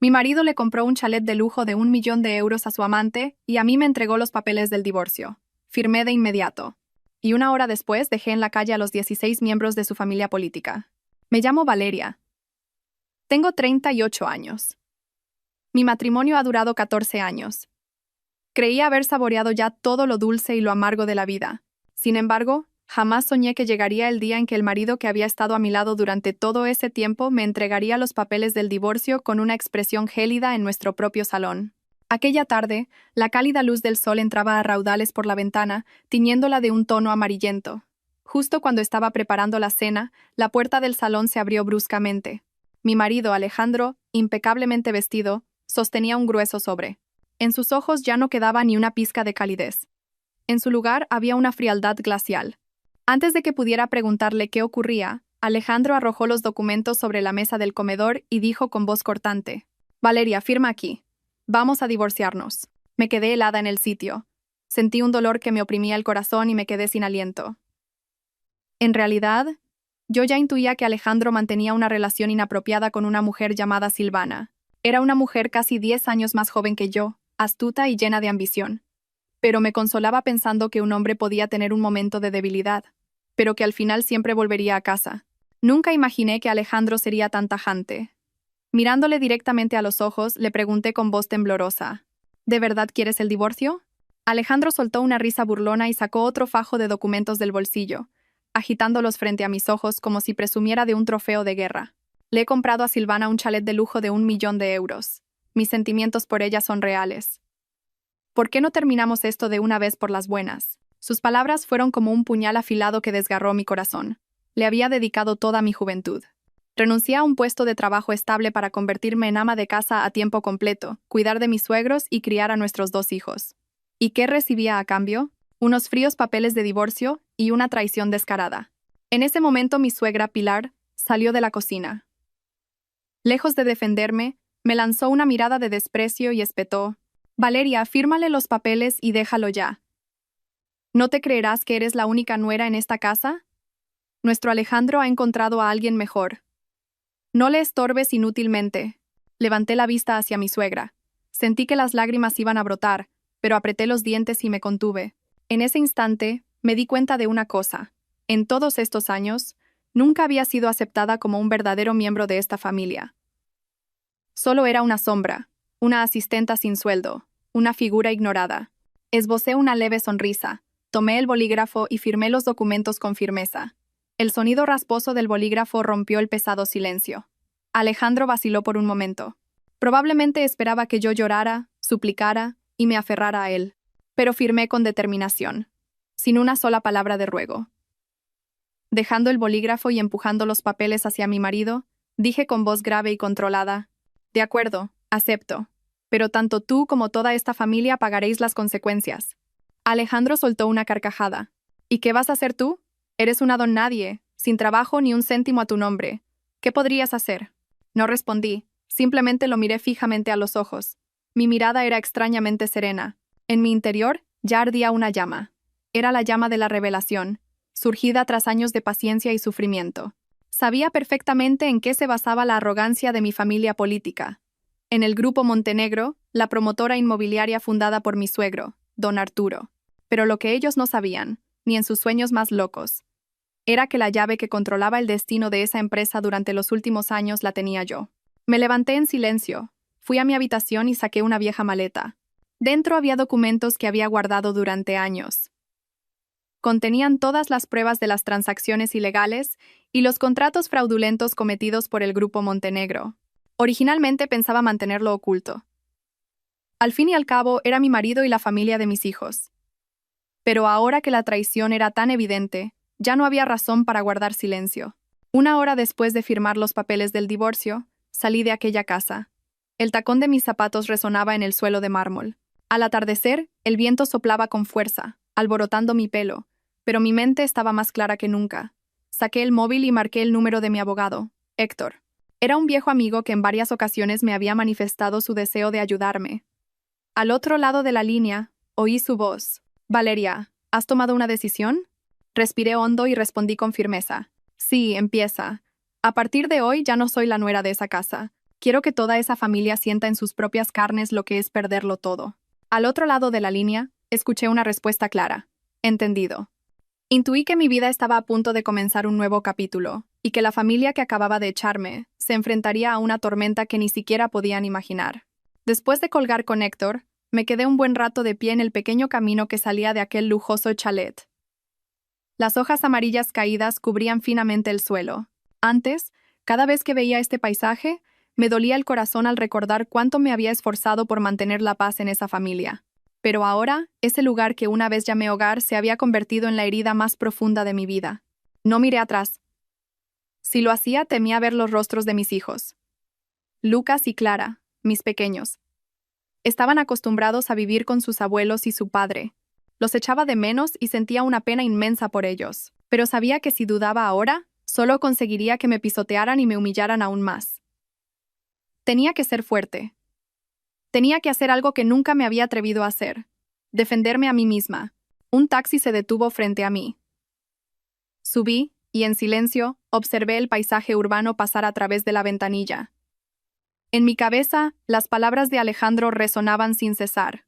Mi marido le compró un chalet de lujo de 1 millón de euros a su amante y a mí me entregó los papeles del divorcio. Firmé de inmediato. Y 1 hora después dejé en la calle a los 16 miembros de su familia política. Me llamo Valeria. Tengo 38 años. Mi matrimonio ha durado 14 años. Creía haber saboreado ya todo lo dulce y lo amargo de la vida. Sin embargo, jamás soñé que llegaría el día en que el marido que había estado a mi lado durante todo ese tiempo me entregaría los papeles del divorcio con una expresión gélida en nuestro propio salón. Aquella tarde, la cálida luz del sol entraba a raudales por la ventana, tiñéndola de un tono amarillento. Justo cuando estaba preparando la cena, la puerta del salón se abrió bruscamente. Mi marido, Alejandro, impecablemente vestido, sostenía un grueso sobre. En sus ojos ya no quedaba ni una pizca de calidez. En su lugar había una frialdad glacial. Antes de que pudiera preguntarle qué ocurría, Alejandro arrojó los documentos sobre la mesa del comedor y dijo con voz cortante: «Valeria, firma aquí. Vamos a divorciarnos». Me quedé helada en el sitio. Sentí un dolor que me oprimía el corazón y me quedé sin aliento. En realidad, yo ya intuía que Alejandro mantenía una relación inapropiada con una mujer llamada Silvana. Era una mujer casi 10 años más joven que yo, astuta y llena de ambición. Pero me consolaba pensando que un hombre podía tener un momento de debilidad, pero que al final siempre volvería a casa. Nunca imaginé que Alejandro sería tan tajante. Mirándole directamente a los ojos, le pregunté con voz temblorosa: «¿De verdad quieres el divorcio?». Alejandro soltó una risa burlona y sacó otro fajo de documentos del bolsillo, agitándolos frente a mis ojos como si presumiera de un trofeo de guerra. «Le he comprado a Silvana un chalet de lujo de 1 millón de euros. Mis sentimientos por ella son reales. ¿Por qué no terminamos esto de una vez por las buenas?». Sus palabras fueron como un puñal afilado que desgarró mi corazón. Le había dedicado toda mi juventud. Renuncié a un puesto de trabajo estable para convertirme en ama de casa a tiempo completo, cuidar de mis suegros y criar a nuestros 2 hijos. ¿Y qué recibía a cambio? Unos fríos papeles de divorcio y una traición descarada. En ese momento mi suegra, Pilar, salió de la cocina. Lejos de defenderme, me lanzó una mirada de desprecio y espetó: «Valeria, fírmale los papeles y déjalo ya. ¿No te creerás que eres la única nuera en esta casa? Nuestro Alejandro ha encontrado a alguien mejor. No le estorbes inútilmente». Levanté la vista hacia mi suegra. Sentí que las lágrimas iban a brotar, pero apreté los dientes y me contuve. En ese instante, me di cuenta de una cosa. En todos estos años, nunca había sido aceptada como un verdadero miembro de esta familia. Solo era una sombra, una asistenta sin sueldo, una figura ignorada. Esbocé una leve sonrisa, tomé el bolígrafo y firmé los documentos con firmeza. El sonido rasposo del bolígrafo rompió el pesado silencio. Alejandro vaciló por un momento. Probablemente esperaba que yo llorara, suplicara y me aferrara a él. Pero firmé con determinación, sin una sola palabra de ruego. Dejando el bolígrafo y empujando los papeles hacia mi marido, dije con voz grave y controlada: «De acuerdo, acepto. Pero tanto tú como toda esta familia pagaréis las consecuencias». Alejandro soltó una carcajada. «¿Y qué vas a hacer tú? Eres una don nadie, sin trabajo ni un céntimo a tu nombre. ¿Qué podrías hacer?». No respondí, simplemente lo miré fijamente a los ojos. Mi mirada era extrañamente serena. En mi interior ya ardía una llama. Era la llama de la revelación, surgida tras años de paciencia y sufrimiento. Sabía perfectamente en qué se basaba la arrogancia de mi familia política. En el Grupo Montenegro, la promotora inmobiliaria fundada por mi suegro, don Arturo. Pero lo que ellos no sabían, ni en sus sueños más locos, era que la llave que controlaba el destino de esa empresa durante los últimos años la tenía yo. Me levanté en silencio, fui a mi habitación y saqué una vieja maleta. Dentro había documentos que había guardado durante años. Contenían todas las pruebas de las transacciones ilegales y los contratos fraudulentos cometidos por el Grupo Montenegro. Originalmente pensaba mantenerlo oculto. Al fin y al cabo, era mi marido y la familia de mis hijos. Pero ahora que la traición era tan evidente, ya no había razón para guardar silencio. 1 hora después de firmar los papeles del divorcio, salí de aquella casa. El tacón de mis zapatos resonaba en el suelo de mármol. Al atardecer, el viento soplaba con fuerza, alborotando mi pelo, pero mi mente estaba más clara que nunca. Saqué el móvil y marqué el número de mi abogado, Héctor. Era un viejo amigo que en varias ocasiones me había manifestado su deseo de ayudarme. Al otro lado de la línea, oí su voz. «Valeria, ¿has tomado una decisión?». Respiré hondo y respondí con firmeza: «Sí, empieza. A partir de hoy ya no soy la nuera de esa casa. Quiero que toda esa familia sienta en sus propias carnes lo que es perderlo todo. Al otro lado de la línea, escuché una respuesta clara. Entendido. Intuí que mi vida estaba a punto de comenzar un nuevo capítulo, y que la familia que acababa de echarme se enfrentaría a una tormenta que ni siquiera podían imaginar. Después de colgar con Héctor, me quedé un buen rato de pie en el pequeño camino que salía de aquel lujoso chalet. Las hojas amarillas caídas cubrían finamente el suelo. Antes, cada vez que veía este paisaje, me dolía el corazón al recordar cuánto me había esforzado por mantener la paz en esa familia. Pero ahora, ese lugar que una vez llamé hogar se había convertido en la herida más profunda de mi vida. No miré atrás. Si lo hacía, temía ver los rostros de mis hijos. Lucas y Clara, mis pequeños. Estaban acostumbrados a vivir con sus abuelos y su padre. Los echaba de menos y sentía una pena inmensa por ellos. Pero sabía que si dudaba ahora, solo conseguiría que me pisotearan y me humillaran aún más. Tenía que ser fuerte. Tenía que hacer algo que nunca me había atrevido a hacer. Defenderme a mí misma. Un taxi se detuvo frente a mí. Subí, y en silencio, observé el paisaje urbano pasar a través de la ventanilla. En mi cabeza, las palabras de Alejandro resonaban sin cesar.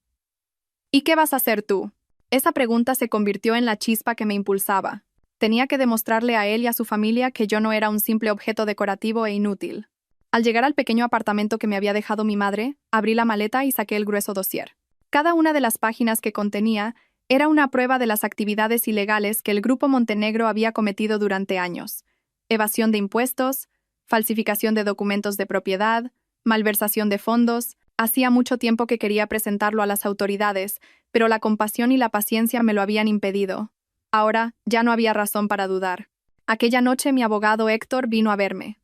¿Y qué vas a hacer tú? Esa pregunta se convirtió en la chispa que me impulsaba. Tenía que demostrarle a él y a su familia que yo no era un simple objeto decorativo e inútil. Al llegar al pequeño apartamento que me había dejado mi madre, abrí la maleta y saqué el grueso dossier. Cada una de las páginas que contenía era una prueba de las actividades ilegales que el Grupo Montenegro había cometido durante años. Evasión de impuestos, falsificación de documentos de propiedad, malversación de fondos. Hacía mucho tiempo que quería presentarlo a las autoridades, pero la compasión y la paciencia me lo habían impedido. Ahora ya no había razón para dudar. Aquella noche mi abogado Héctor vino a verme.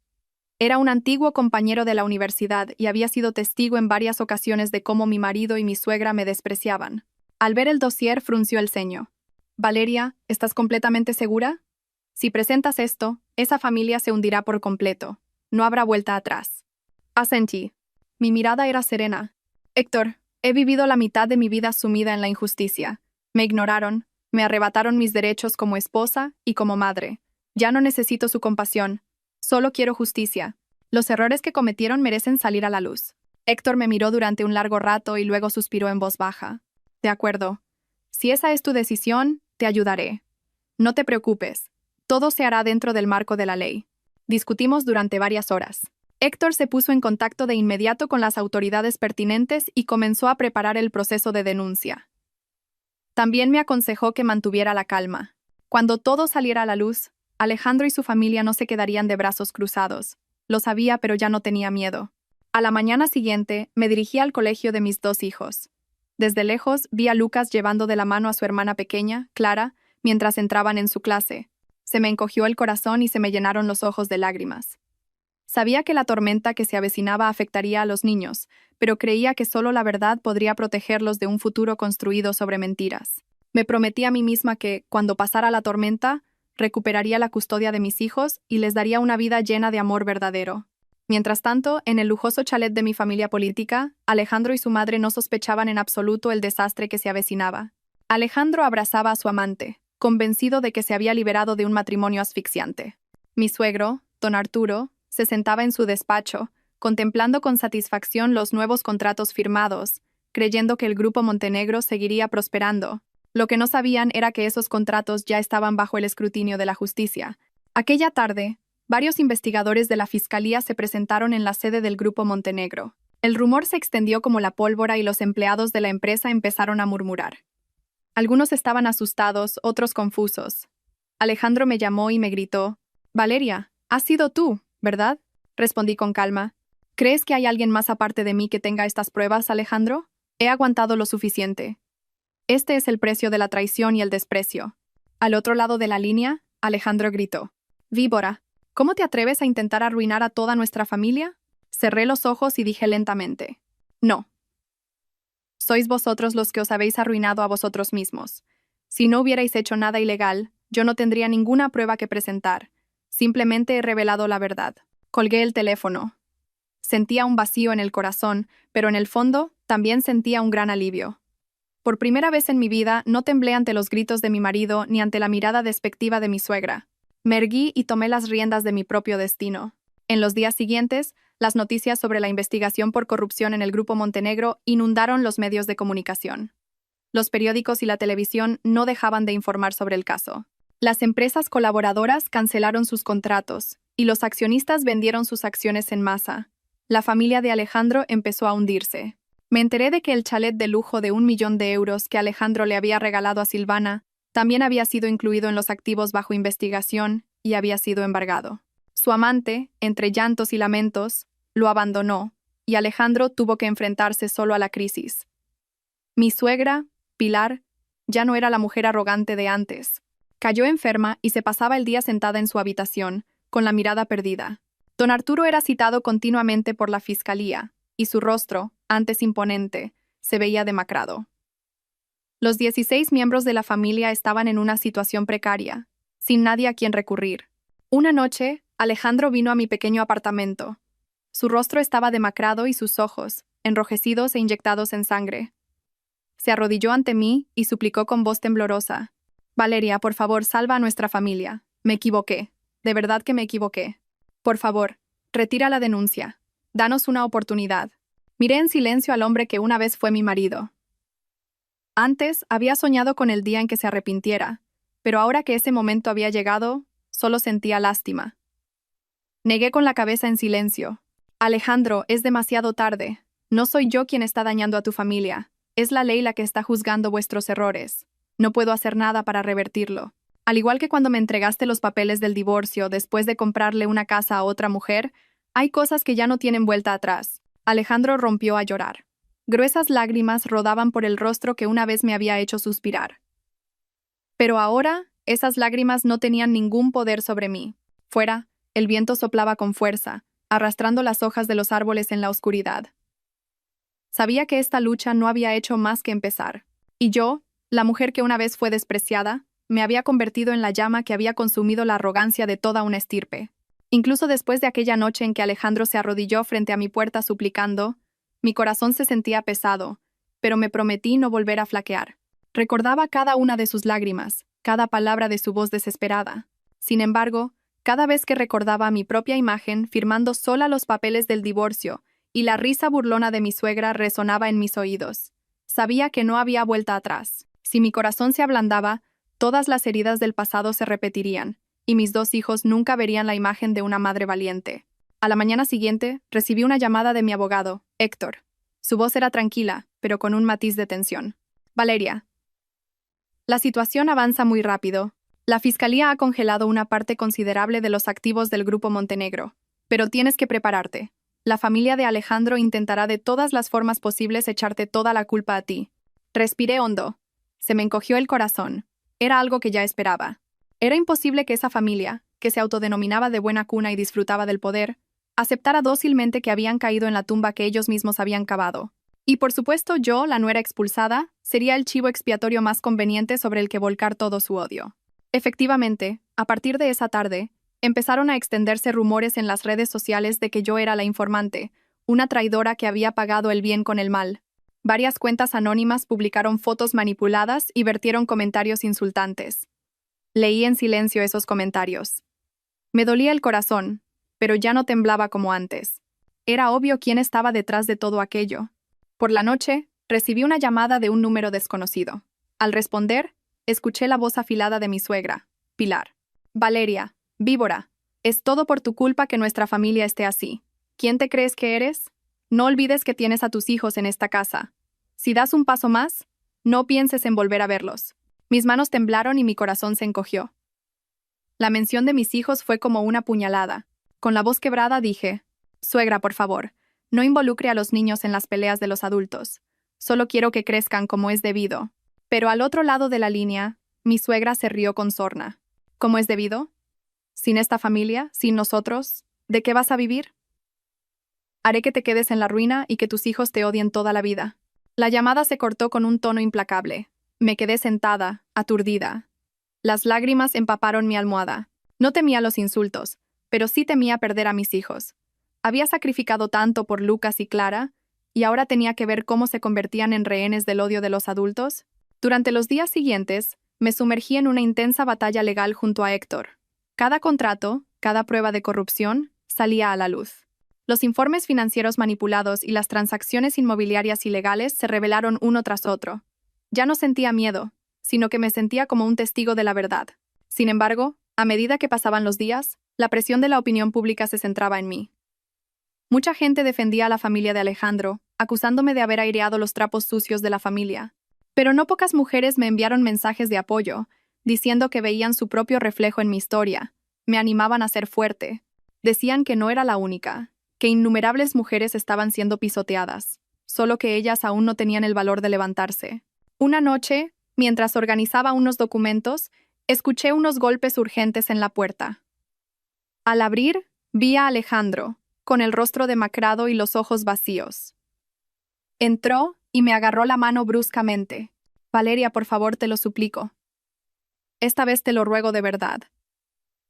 Era un antiguo compañero de la universidad y había sido testigo en varias ocasiones de cómo mi marido y mi suegra me despreciaban. Al ver el dossier frunció el ceño. «Valeria, ¿estás completamente segura? Si presentas esto, esa familia se hundirá por completo. No habrá vuelta atrás». Asentí. Mi mirada era serena. «Héctor, he vivido la mitad de mi vida sumida en la injusticia. Me ignoraron, me arrebataron mis derechos como esposa y como madre. Ya no necesito su compasión. Solo quiero justicia. Los errores que cometieron merecen salir a la luz». Héctor me miró durante un largo rato y luego suspiró en voz baja. «De acuerdo. Si esa es tu decisión, te ayudaré. No te preocupes. Todo se hará dentro del marco de la ley». Discutimos durante varias horas. Héctor se puso en contacto de inmediato con las autoridades pertinentes y comenzó a preparar el proceso de denuncia. También me aconsejó que mantuviera la calma. Cuando todo saliera a la luz, Alejandro y su familia no se quedarían de brazos cruzados. Lo sabía, pero ya no tenía miedo. A la mañana siguiente, me dirigí al colegio de mis 2 hijos. Desde lejos, vi a Lucas llevando de la mano a su hermana pequeña, Clara, mientras entraban en su clase. Se me encogió el corazón y se me llenaron los ojos de lágrimas. Sabía que la tormenta que se avecinaba afectaría a los niños, pero creía que solo la verdad podría protegerlos de un futuro construido sobre mentiras. Me prometí a mí misma que, cuando pasara la tormenta, recuperaría la custodia de mis hijos y les daría una vida llena de amor verdadero. Mientras tanto, en el lujoso chalet de mi familia política, Alejandro y su madre no sospechaban en absoluto el desastre que se avecinaba. Alejandro abrazaba a su amante, convencido de que se había liberado de un matrimonio asfixiante. Mi suegro, don Arturo, se sentaba en su despacho, contemplando con satisfacción los nuevos contratos firmados, creyendo que el Grupo Montenegro seguiría prosperando. Lo que no sabían era que esos contratos ya estaban bajo el escrutinio de la justicia. Aquella tarde, varios investigadores de la Fiscalía se presentaron en la sede del Grupo Montenegro. El rumor se extendió como la pólvora y los empleados de la empresa empezaron a murmurar. Algunos estaban asustados, otros confusos. Alejandro me llamó y me gritó: «Valeria, has sido tú, ¿verdad?». Respondí con calma: «¿Crees que hay alguien más aparte de mí que tenga estas pruebas, Alejandro? He aguantado lo suficiente. Este es el precio de la traición y el desprecio». Al otro lado de la línea, Alejandro gritó: «Víbora, ¿cómo te atreves a intentar arruinar a toda nuestra familia?». Cerré los ojos y dije lentamente: «No. Sois vosotros los que os habéis arruinado a vosotros mismos. Si no hubierais hecho nada ilegal, yo no tendría ninguna prueba que presentar. Simplemente he revelado la verdad». Colgué el teléfono. Sentía un vacío en el corazón, pero en el fondo también sentía un gran alivio. Por primera vez en mi vida no temblé ante los gritos de mi marido ni ante la mirada despectiva de mi suegra. Me erguí y tomé las riendas de mi propio destino. En los días siguientes, las noticias sobre la investigación por corrupción en el Grupo Montenegro inundaron los medios de comunicación. Los periódicos y la televisión no dejaban de informar sobre el caso. Las empresas colaboradoras cancelaron sus contratos y los accionistas vendieron sus acciones en masa. La familia de Alejandro empezó a hundirse. Me enteré de que el chalet de lujo de 1 millón de euros que Alejandro le había regalado a Silvana también había sido incluido en los activos bajo investigación y había sido embargado. Su amante, entre llantos y lamentos, lo abandonó y Alejandro tuvo que enfrentarse solo a la crisis. Mi suegra, Pilar, ya no era la mujer arrogante de antes. Cayó enferma y se pasaba el día sentada en su habitación, con la mirada perdida. Don Arturo era citado continuamente por la fiscalía, y su rostro, antes imponente, se veía demacrado. Los 16 miembros de la familia estaban en una situación precaria, sin nadie a quien recurrir. Una noche, Alejandro vino a mi pequeño apartamento. Su rostro estaba demacrado y sus ojos, enrojecidos e inyectados en sangre. Se arrodilló ante mí y suplicó con voz temblorosa: «Valeria, por favor, salva a nuestra familia. Me equivoqué. De verdad que me equivoqué. Por favor, retira la denuncia. Danos una oportunidad». Miré en silencio al hombre que una vez fue mi marido. Antes había soñado con el día en que se arrepintiera, pero ahora que ese momento había llegado, solo sentía lástima. Negué con la cabeza en silencio. «Alejandro, es demasiado tarde. No soy yo quien está dañando a tu familia. Es la ley la que está juzgando vuestros errores. No puedo hacer nada para revertirlo. Al igual que cuando me entregaste los papeles del divorcio después de comprarle una casa a otra mujer, hay cosas que ya no tienen vuelta atrás». Alejandro rompió a llorar. Gruesas lágrimas rodaban por el rostro que una vez me había hecho suspirar. Pero ahora, esas lágrimas no tenían ningún poder sobre mí. Fuera, el viento soplaba con fuerza, arrastrando las hojas de los árboles en la oscuridad. Sabía que esta lucha no había hecho más que empezar. Y yo, la mujer que una vez fue despreciada, me había convertido en la llama que había consumido la arrogancia de toda una estirpe. Incluso después de aquella noche en que Alejandro se arrodilló frente a mi puerta suplicando, mi corazón se sentía pesado, pero me prometí no volver a flaquear. Recordaba cada una de sus lágrimas, cada palabra de su voz desesperada. Sin embargo, cada vez que recordaba mi propia imagen firmando sola los papeles del divorcio y la risa burlona de mi suegra resonaba en mis oídos, sabía que no había vuelta atrás. Si mi corazón se ablandaba, todas las heridas del pasado se repetirían, y mis 2 hijos nunca verían la imagen de una madre valiente. A la mañana siguiente, recibí una llamada de mi abogado, Héctor. Su voz era tranquila, pero con un matiz de tensión. «Valeria, la situación avanza muy rápido. La fiscalía ha congelado una parte considerable de los activos del Grupo Montenegro, pero tienes que prepararte. La familia de Alejandro intentará de todas las formas posibles echarte toda la culpa a ti». Respiré hondo. Se me encogió el corazón. Era algo que ya esperaba. Era imposible que esa familia, que se autodenominaba de buena cuna y disfrutaba del poder, aceptara dócilmente que habían caído en la tumba que ellos mismos habían cavado. Y por supuesto yo, la nuera expulsada, sería el chivo expiatorio más conveniente sobre el que volcar todo su odio. Efectivamente, a partir de esa tarde, empezaron a extenderse rumores en las redes sociales de que yo era la informante, una traidora que había pagado el bien con el mal. Varias cuentas anónimas publicaron fotos manipuladas y vertieron comentarios insultantes. Leí en silencio esos comentarios. Me dolía el corazón, pero ya no temblaba como antes. Era obvio quién estaba detrás de todo aquello. Por la noche, recibí una llamada de un número desconocido. Al responder, escuché la voz afilada de mi suegra, Pilar. «Valeria, víbora, es todo por tu culpa que nuestra familia esté así. ¿Quién te crees que eres? No olvides que tienes a tus hijos en esta casa. Si das un paso más, no pienses en volver a verlos». Mis manos temblaron y mi corazón se encogió. La mención de mis hijos fue como una puñalada. Con la voz quebrada dije: «Suegra, por favor, no involucre a los niños en las peleas de los adultos. Solo quiero que crezcan como es debido». Pero al otro lado de la línea, mi suegra se rió con sorna. «¿Cómo es debido? Sin esta familia, sin nosotros, ¿de qué vas a vivir? Haré que te quedes en la ruina y que tus hijos te odien toda la vida». La llamada se cortó con un tono implacable. Me quedé sentada, aturdida. Las lágrimas empaparon mi almohada. No temía los insultos, pero sí temía perder a mis hijos. Había sacrificado tanto por Lucas y Clara, y ahora tenía que ver cómo se convertían en rehenes del odio de los adultos. Durante los días siguientes, me sumergí en una intensa batalla legal junto a Héctor. Cada contrato, cada prueba de corrupción, salía a la luz. Los informes financieros manipulados y las transacciones inmobiliarias ilegales se revelaron uno tras otro. Ya no sentía miedo, sino que me sentía como un testigo de la verdad. Sin embargo, a medida que pasaban los días, la presión de la opinión pública se centraba en mí. Mucha gente defendía a la familia de Alejandro, acusándome de haber aireado los trapos sucios de la familia. Pero no pocas mujeres me enviaron mensajes de apoyo, diciendo que veían su propio reflejo en mi historia. Me animaban a ser fuerte. Decían que no era la única, que innumerables mujeres estaban siendo pisoteadas, solo que ellas aún no tenían el valor de levantarse. Una noche, mientras organizaba unos documentos, escuché unos golpes urgentes en la puerta. Al abrir, vi a Alejandro, con el rostro demacrado y los ojos vacíos. Entró y me agarró la mano bruscamente. Valeria, por favor, te lo suplico. Esta vez te lo ruego de verdad.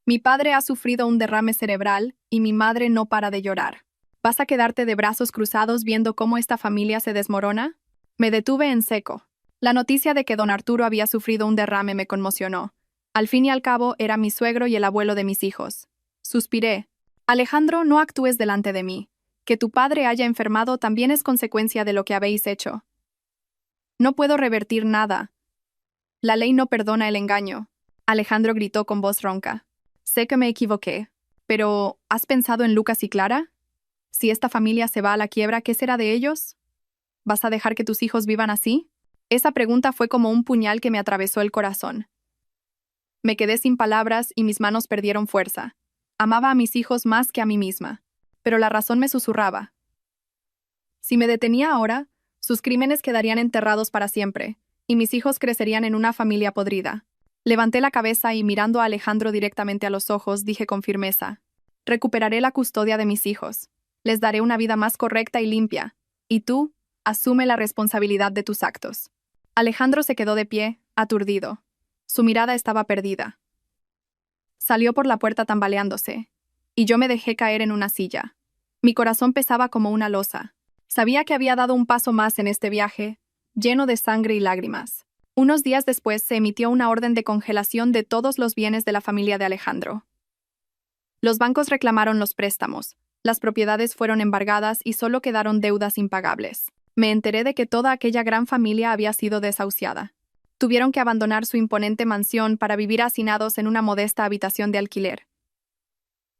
Mi padre ha sufrido un derrame cerebral y mi madre no para de llorar. ¿Vas a quedarte de brazos cruzados viendo cómo esta familia se desmorona? Me detuve en seco. La noticia de que don Arturo había sufrido un derrame me conmocionó. Al fin y al cabo, era mi suegro y el abuelo de mis hijos. Suspiré. Alejandro, no actúes delante de mí. Que tu padre haya enfermado también es consecuencia de lo que habéis hecho. No puedo revertir nada. La ley no perdona el engaño. Alejandro gritó con voz ronca. Sé que me equivoqué, pero ¿has pensado en Lucas y Clara? Si esta familia se va a la quiebra, ¿qué será de ellos? ¿Vas a dejar que tus hijos vivan así? Esa pregunta fue como un puñal que me atravesó el corazón. Me quedé sin palabras y mis manos perdieron fuerza. Amaba a mis hijos más que a mí misma, pero la razón me susurraba. Si me detenía ahora, sus crímenes quedarían enterrados para siempre, y mis hijos crecerían en una familia podrida. Levanté la cabeza y mirando a Alejandro directamente a los ojos, dije con firmeza: recuperaré la custodia de mis hijos. Les daré una vida más correcta y limpia, y tú, asume la responsabilidad de tus actos. Alejandro se quedó de pie, aturdido. Su mirada estaba perdida. Salió por la puerta tambaleándose, y yo me dejé caer en una silla. Mi corazón pesaba como una losa. Sabía que había dado un paso más en este viaje, lleno de sangre y lágrimas. Unos días después se emitió una orden de congelación de todos los bienes de la familia de Alejandro. Los bancos reclamaron los préstamos, las propiedades fueron embargadas y solo quedaron deudas impagables. Me enteré de que toda aquella gran familia había sido desahuciada. Tuvieron que abandonar su imponente mansión para vivir hacinados en una modesta habitación de alquiler.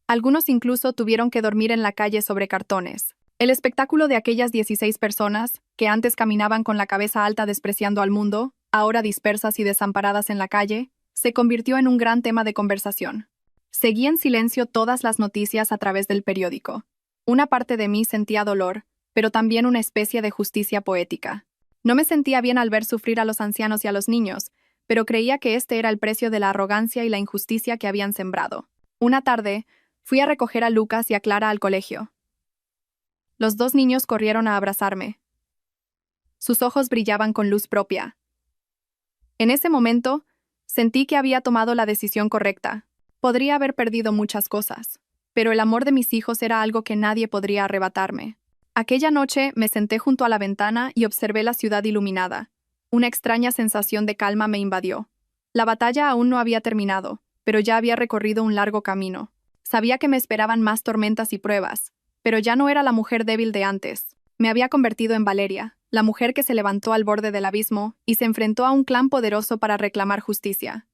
Algunos incluso tuvieron que dormir en la calle sobre cartones. El espectáculo de aquellas 16 personas, que antes caminaban con la cabeza alta despreciando al mundo, ahora dispersas y desamparadas en la calle, se convirtió en un gran tema de conversación. Seguí en silencio todas las noticias a través del periódico. Una parte de mí sentía dolor, pero también una especie de justicia poética. No me sentía bien al ver sufrir a los ancianos y a los niños, pero creía que este era el precio de la arrogancia y la injusticia que habían sembrado. Una tarde, fui a recoger a Lucas y a Clara al colegio. Los dos niños corrieron a abrazarme. Sus ojos brillaban con luz propia. En ese momento, sentí que había tomado la decisión correcta. Podría haber perdido muchas cosas, pero el amor de mis hijos era algo que nadie podría arrebatarme. Aquella noche me senté junto a la ventana y observé la ciudad iluminada. Una extraña sensación de calma me invadió. La batalla aún no había terminado, pero ya había recorrido un largo camino. Sabía que me esperaban más tormentas y pruebas, pero ya no era la mujer débil de antes. Me había convertido en Valeria, la mujer que se levantó al borde del abismo y se enfrentó a un clan poderoso para reclamar justicia.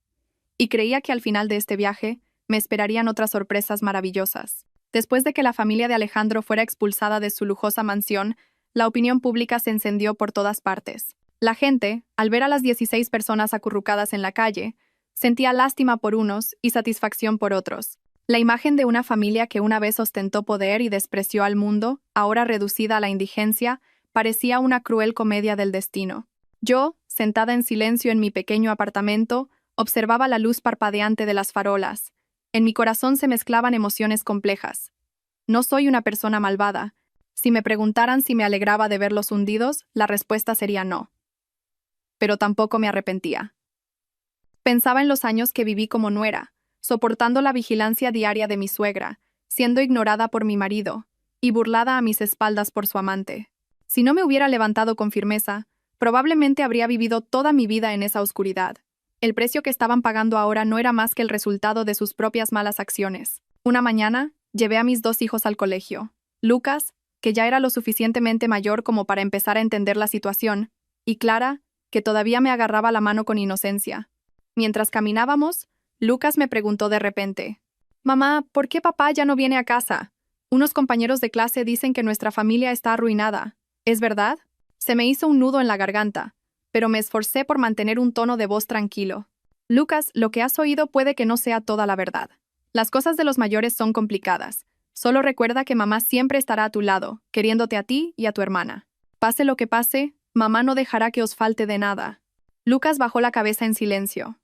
Y creía que al final de este viaje me esperarían otras sorpresas maravillosas. Después de que la familia de Alejandro fuera expulsada de su lujosa mansión, la opinión pública se encendió por todas partes. La gente, al ver a las 16 personas acurrucadas en la calle, sentía lástima por unos y satisfacción por otros. La imagen de una familia que una vez ostentó poder y despreció al mundo, ahora reducida a la indigencia, parecía una cruel comedia del destino. Yo, sentada en silencio en mi pequeño apartamento, observaba la luz parpadeante de las farolas. En mi corazón se mezclaban emociones complejas. No soy una persona malvada. Si me preguntaran si me alegraba de verlos hundidos, la respuesta sería no. Pero tampoco me arrepentía. Pensaba en los años que viví como nuera, soportando la vigilancia diaria de mi suegra, siendo ignorada por mi marido y burlada a mis espaldas por su amante. Si no me hubiera levantado con firmeza, probablemente habría vivido toda mi vida en esa oscuridad. El precio que estaban pagando ahora no era más que el resultado de sus propias malas acciones. Una mañana, Llevé a mis 2 hijos al colegio. Lucas, que ya era lo suficientemente mayor como para empezar a entender la situación, y Clara, que todavía me agarraba la mano con inocencia. Mientras caminábamos, Lucas me preguntó de repente: «Mamá, ¿por qué papá ya no viene a casa? Unos compañeros de clase dicen que nuestra familia está arruinada. ¿Es verdad?». Se me hizo un nudo en la garganta, pero me esforcé por mantener un tono de voz tranquilo. «Lucas, lo que has oído puede que no sea toda la verdad. Las cosas de los mayores son complicadas. Solo recuerda que mamá siempre estará a tu lado, queriéndote a ti y a tu hermana. Pase lo que pase, mamá no dejará que os falte de nada». Lucas bajó la cabeza en silencio.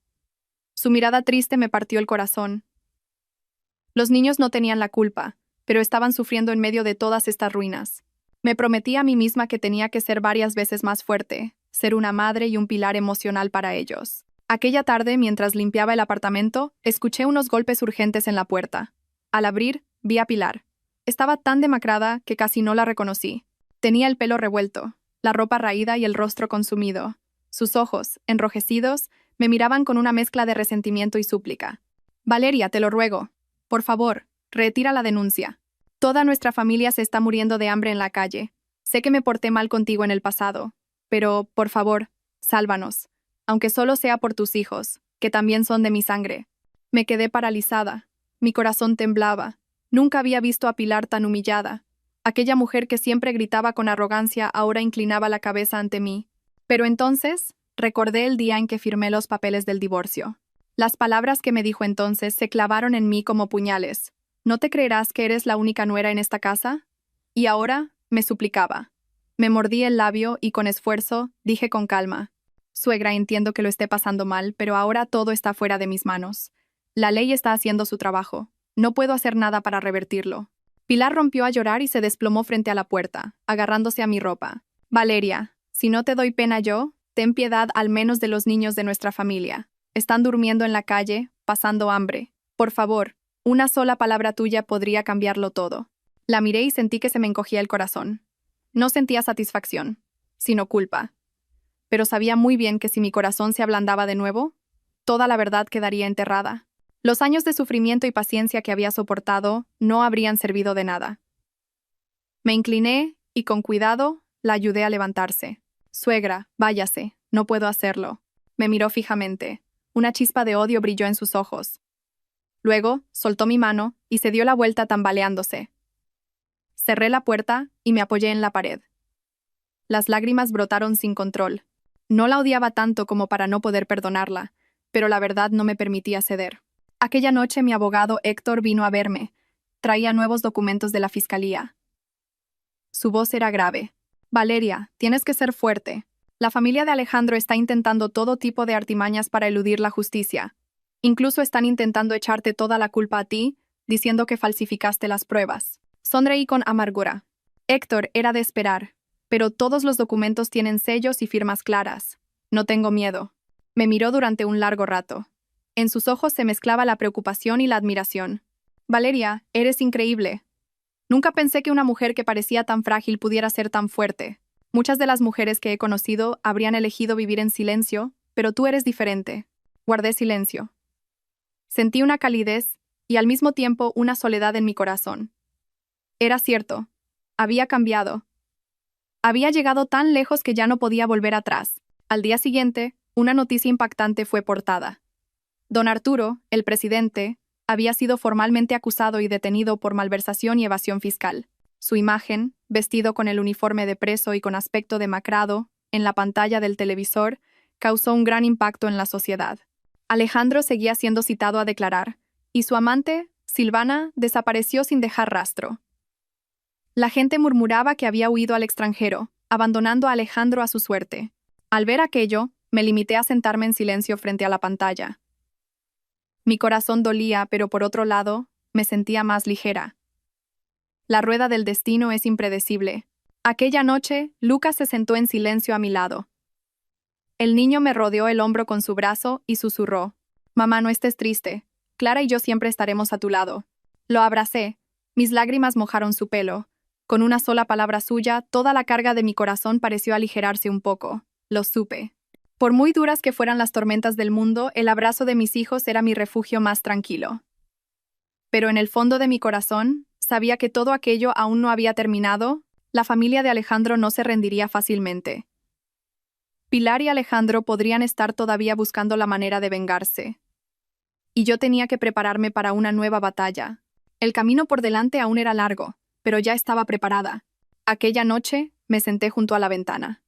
Su mirada triste me partió el corazón. Los niños no tenían la culpa, pero estaban sufriendo en medio de todas estas ruinas. Me prometí a mí misma que tenía que ser varias veces más fuerte, ser una madre y un pilar emocional para ellos. Aquella tarde, mientras limpiaba el apartamento, escuché unos golpes urgentes en la puerta. Al abrir, vi a Pilar. Estaba tan demacrada que casi no la reconocí. Tenía el pelo revuelto, la ropa raída y el rostro consumido. Sus ojos, enrojecidos, me miraban con una mezcla de resentimiento y súplica. «Valeria, te lo ruego. Por favor, retira la denuncia. Toda nuestra familia se está muriendo de hambre en la calle. Sé que me porté mal contigo en el pasado, pero, por favor, sálvanos, aunque solo sea por tus hijos, que también son de mi sangre». Me quedé paralizada. Mi corazón temblaba. Nunca había visto a Pilar tan humillada. Aquella mujer que siempre gritaba con arrogancia ahora inclinaba la cabeza ante mí. Pero entonces, recordé el día en que firmé los papeles del divorcio. Las palabras que me dijo entonces se clavaron en mí como puñales. «¿No te creerás que eres la única nuera en esta casa?». Y ahora, me suplicaba. Me mordí el labio y con esfuerzo dije con calma: «Suegra, entiendo que lo esté pasando mal, pero ahora todo está fuera de mis manos. La ley está haciendo su trabajo. No puedo hacer nada para revertirlo». Pilar rompió a llorar y se desplomó frente a la puerta, agarrándose a mi ropa. «Valeria, si no te doy pena yo, ten piedad al menos de los niños de nuestra familia. Están durmiendo en la calle, pasando hambre. Por favor, una sola palabra tuya podría cambiarlo todo». La miré y sentí que se me encogía el corazón. No sentía satisfacción, sino culpa. Pero sabía muy bien que si mi corazón se ablandaba de nuevo, toda la verdad quedaría enterrada. Los años de sufrimiento y paciencia que había soportado no habrían servido de nada. Me incliné y, con cuidado, la ayudé a levantarse. «Suegra, váyase, no puedo hacerlo». Me miró fijamente. Una chispa de odio brilló en sus ojos. Luego, soltó mi mano y se dio la vuelta tambaleándose. Cerré la puerta y me apoyé en la pared. Las lágrimas brotaron sin control. No la odiaba tanto como para no poder perdonarla, pero la verdad no me permitía ceder. Aquella noche mi abogado Héctor vino a verme. Traía nuevos documentos de la fiscalía. Su voz era grave. «Valeria, tienes que ser fuerte. La familia de Alejandro está intentando todo tipo de artimañas para eludir la justicia. Incluso están intentando echarte toda la culpa a ti, diciendo que falsificaste las pruebas». Sonreí con amargura. Héctor, era de esperar, pero todos los documentos tienen sellos y firmas claras. «No tengo miedo». Me miró durante un largo rato. En sus ojos se mezclaba la preocupación y la admiración. «Valeria, eres increíble. Nunca pensé que una mujer que parecía tan frágil pudiera ser tan fuerte. Muchas de las mujeres que he conocido habrían elegido vivir en silencio, pero tú eres diferente». Guardé silencio. Sentí una calidez y al mismo tiempo una soledad en mi corazón. Era cierto. Había cambiado. Había llegado tan lejos que ya no podía volver atrás. Al día siguiente, una noticia impactante fue portada. Don Arturo, el presidente, había sido formalmente acusado y detenido por malversación y evasión fiscal. Su imagen, vestido con el uniforme de preso y con aspecto demacrado, en la pantalla del televisor, causó un gran impacto en la sociedad. Alejandro seguía siendo citado a declarar, y su amante, Silvana, desapareció sin dejar rastro. La gente murmuraba que había huido al extranjero, abandonando a Alejandro a su suerte. Al ver aquello, me limité a sentarme en silencio frente a la pantalla. Mi corazón dolía, pero por otro lado, me sentía más ligera. La rueda del destino es impredecible. Aquella noche, Lucas se sentó en silencio a mi lado. El niño me rodeó el hombro con su brazo y susurró: «Mamá, no estés triste. Clara y yo siempre estaremos a tu lado». Lo abracé. Mis lágrimas mojaron su pelo. Con una sola palabra suya, toda la carga de mi corazón pareció aligerarse un poco. Lo supe. Por muy duras que fueran las tormentas del mundo, el abrazo de mis hijos era mi refugio más tranquilo. Pero en el fondo de mi corazón, sabía que todo aquello aún no había terminado. La familia de Alejandro no se rendiría fácilmente. Pilar y Alejandro podrían estar todavía buscando la manera de vengarse. Y yo tenía que prepararme para una nueva batalla. El camino por delante aún era largo, pero ya estaba preparada. Aquella noche, me senté junto a la ventana.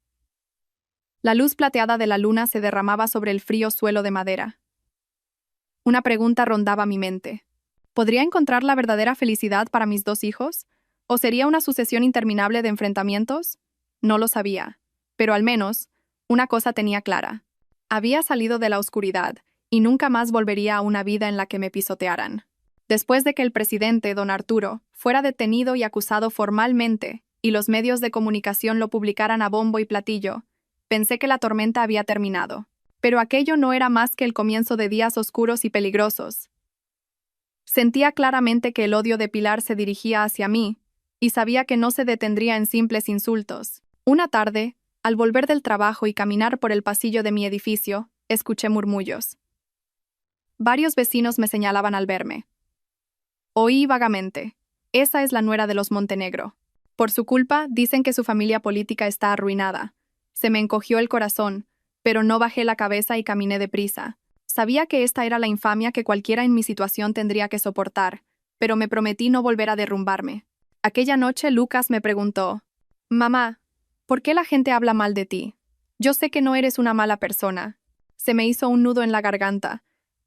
La luz plateada de la luna se derramaba sobre el frío suelo de madera. Una pregunta rondaba mi mente. ¿Podría encontrar la verdadera felicidad para mis dos hijos? ¿O sería una sucesión interminable de enfrentamientos? No lo sabía. Pero al menos, una cosa tenía clara. Había salido de la oscuridad, y nunca más volvería a una vida en la que me pisotearan. Después de que el presidente, don Arturo, fuera detenido y acusado formalmente, y los medios de comunicación lo publicaran a bombo y platillo, pensé que la tormenta había terminado. Pero aquello no era más que el comienzo de días oscuros y peligrosos. Sentía claramente que el odio de Pilar se dirigía hacia mí, y sabía que no se detendría en simples insultos. Una tarde, al volver del trabajo y caminar por el pasillo de mi edificio, escuché murmullos. Varios vecinos me señalaban al verme. Oí vagamente. Esa es la nuera de los Montenegro. Por su culpa, dicen que su familia política está arruinada. Se me encogió el corazón, pero no bajé la cabeza y caminé deprisa. Sabía que esta era la infamia que cualquiera en mi situación tendría que soportar, pero me prometí no volver a derrumbarme. Aquella noche Lucas me preguntó, «Mamá, ¿por qué la gente habla mal de ti? Yo sé que no eres una mala persona». Se me hizo un nudo en la garganta.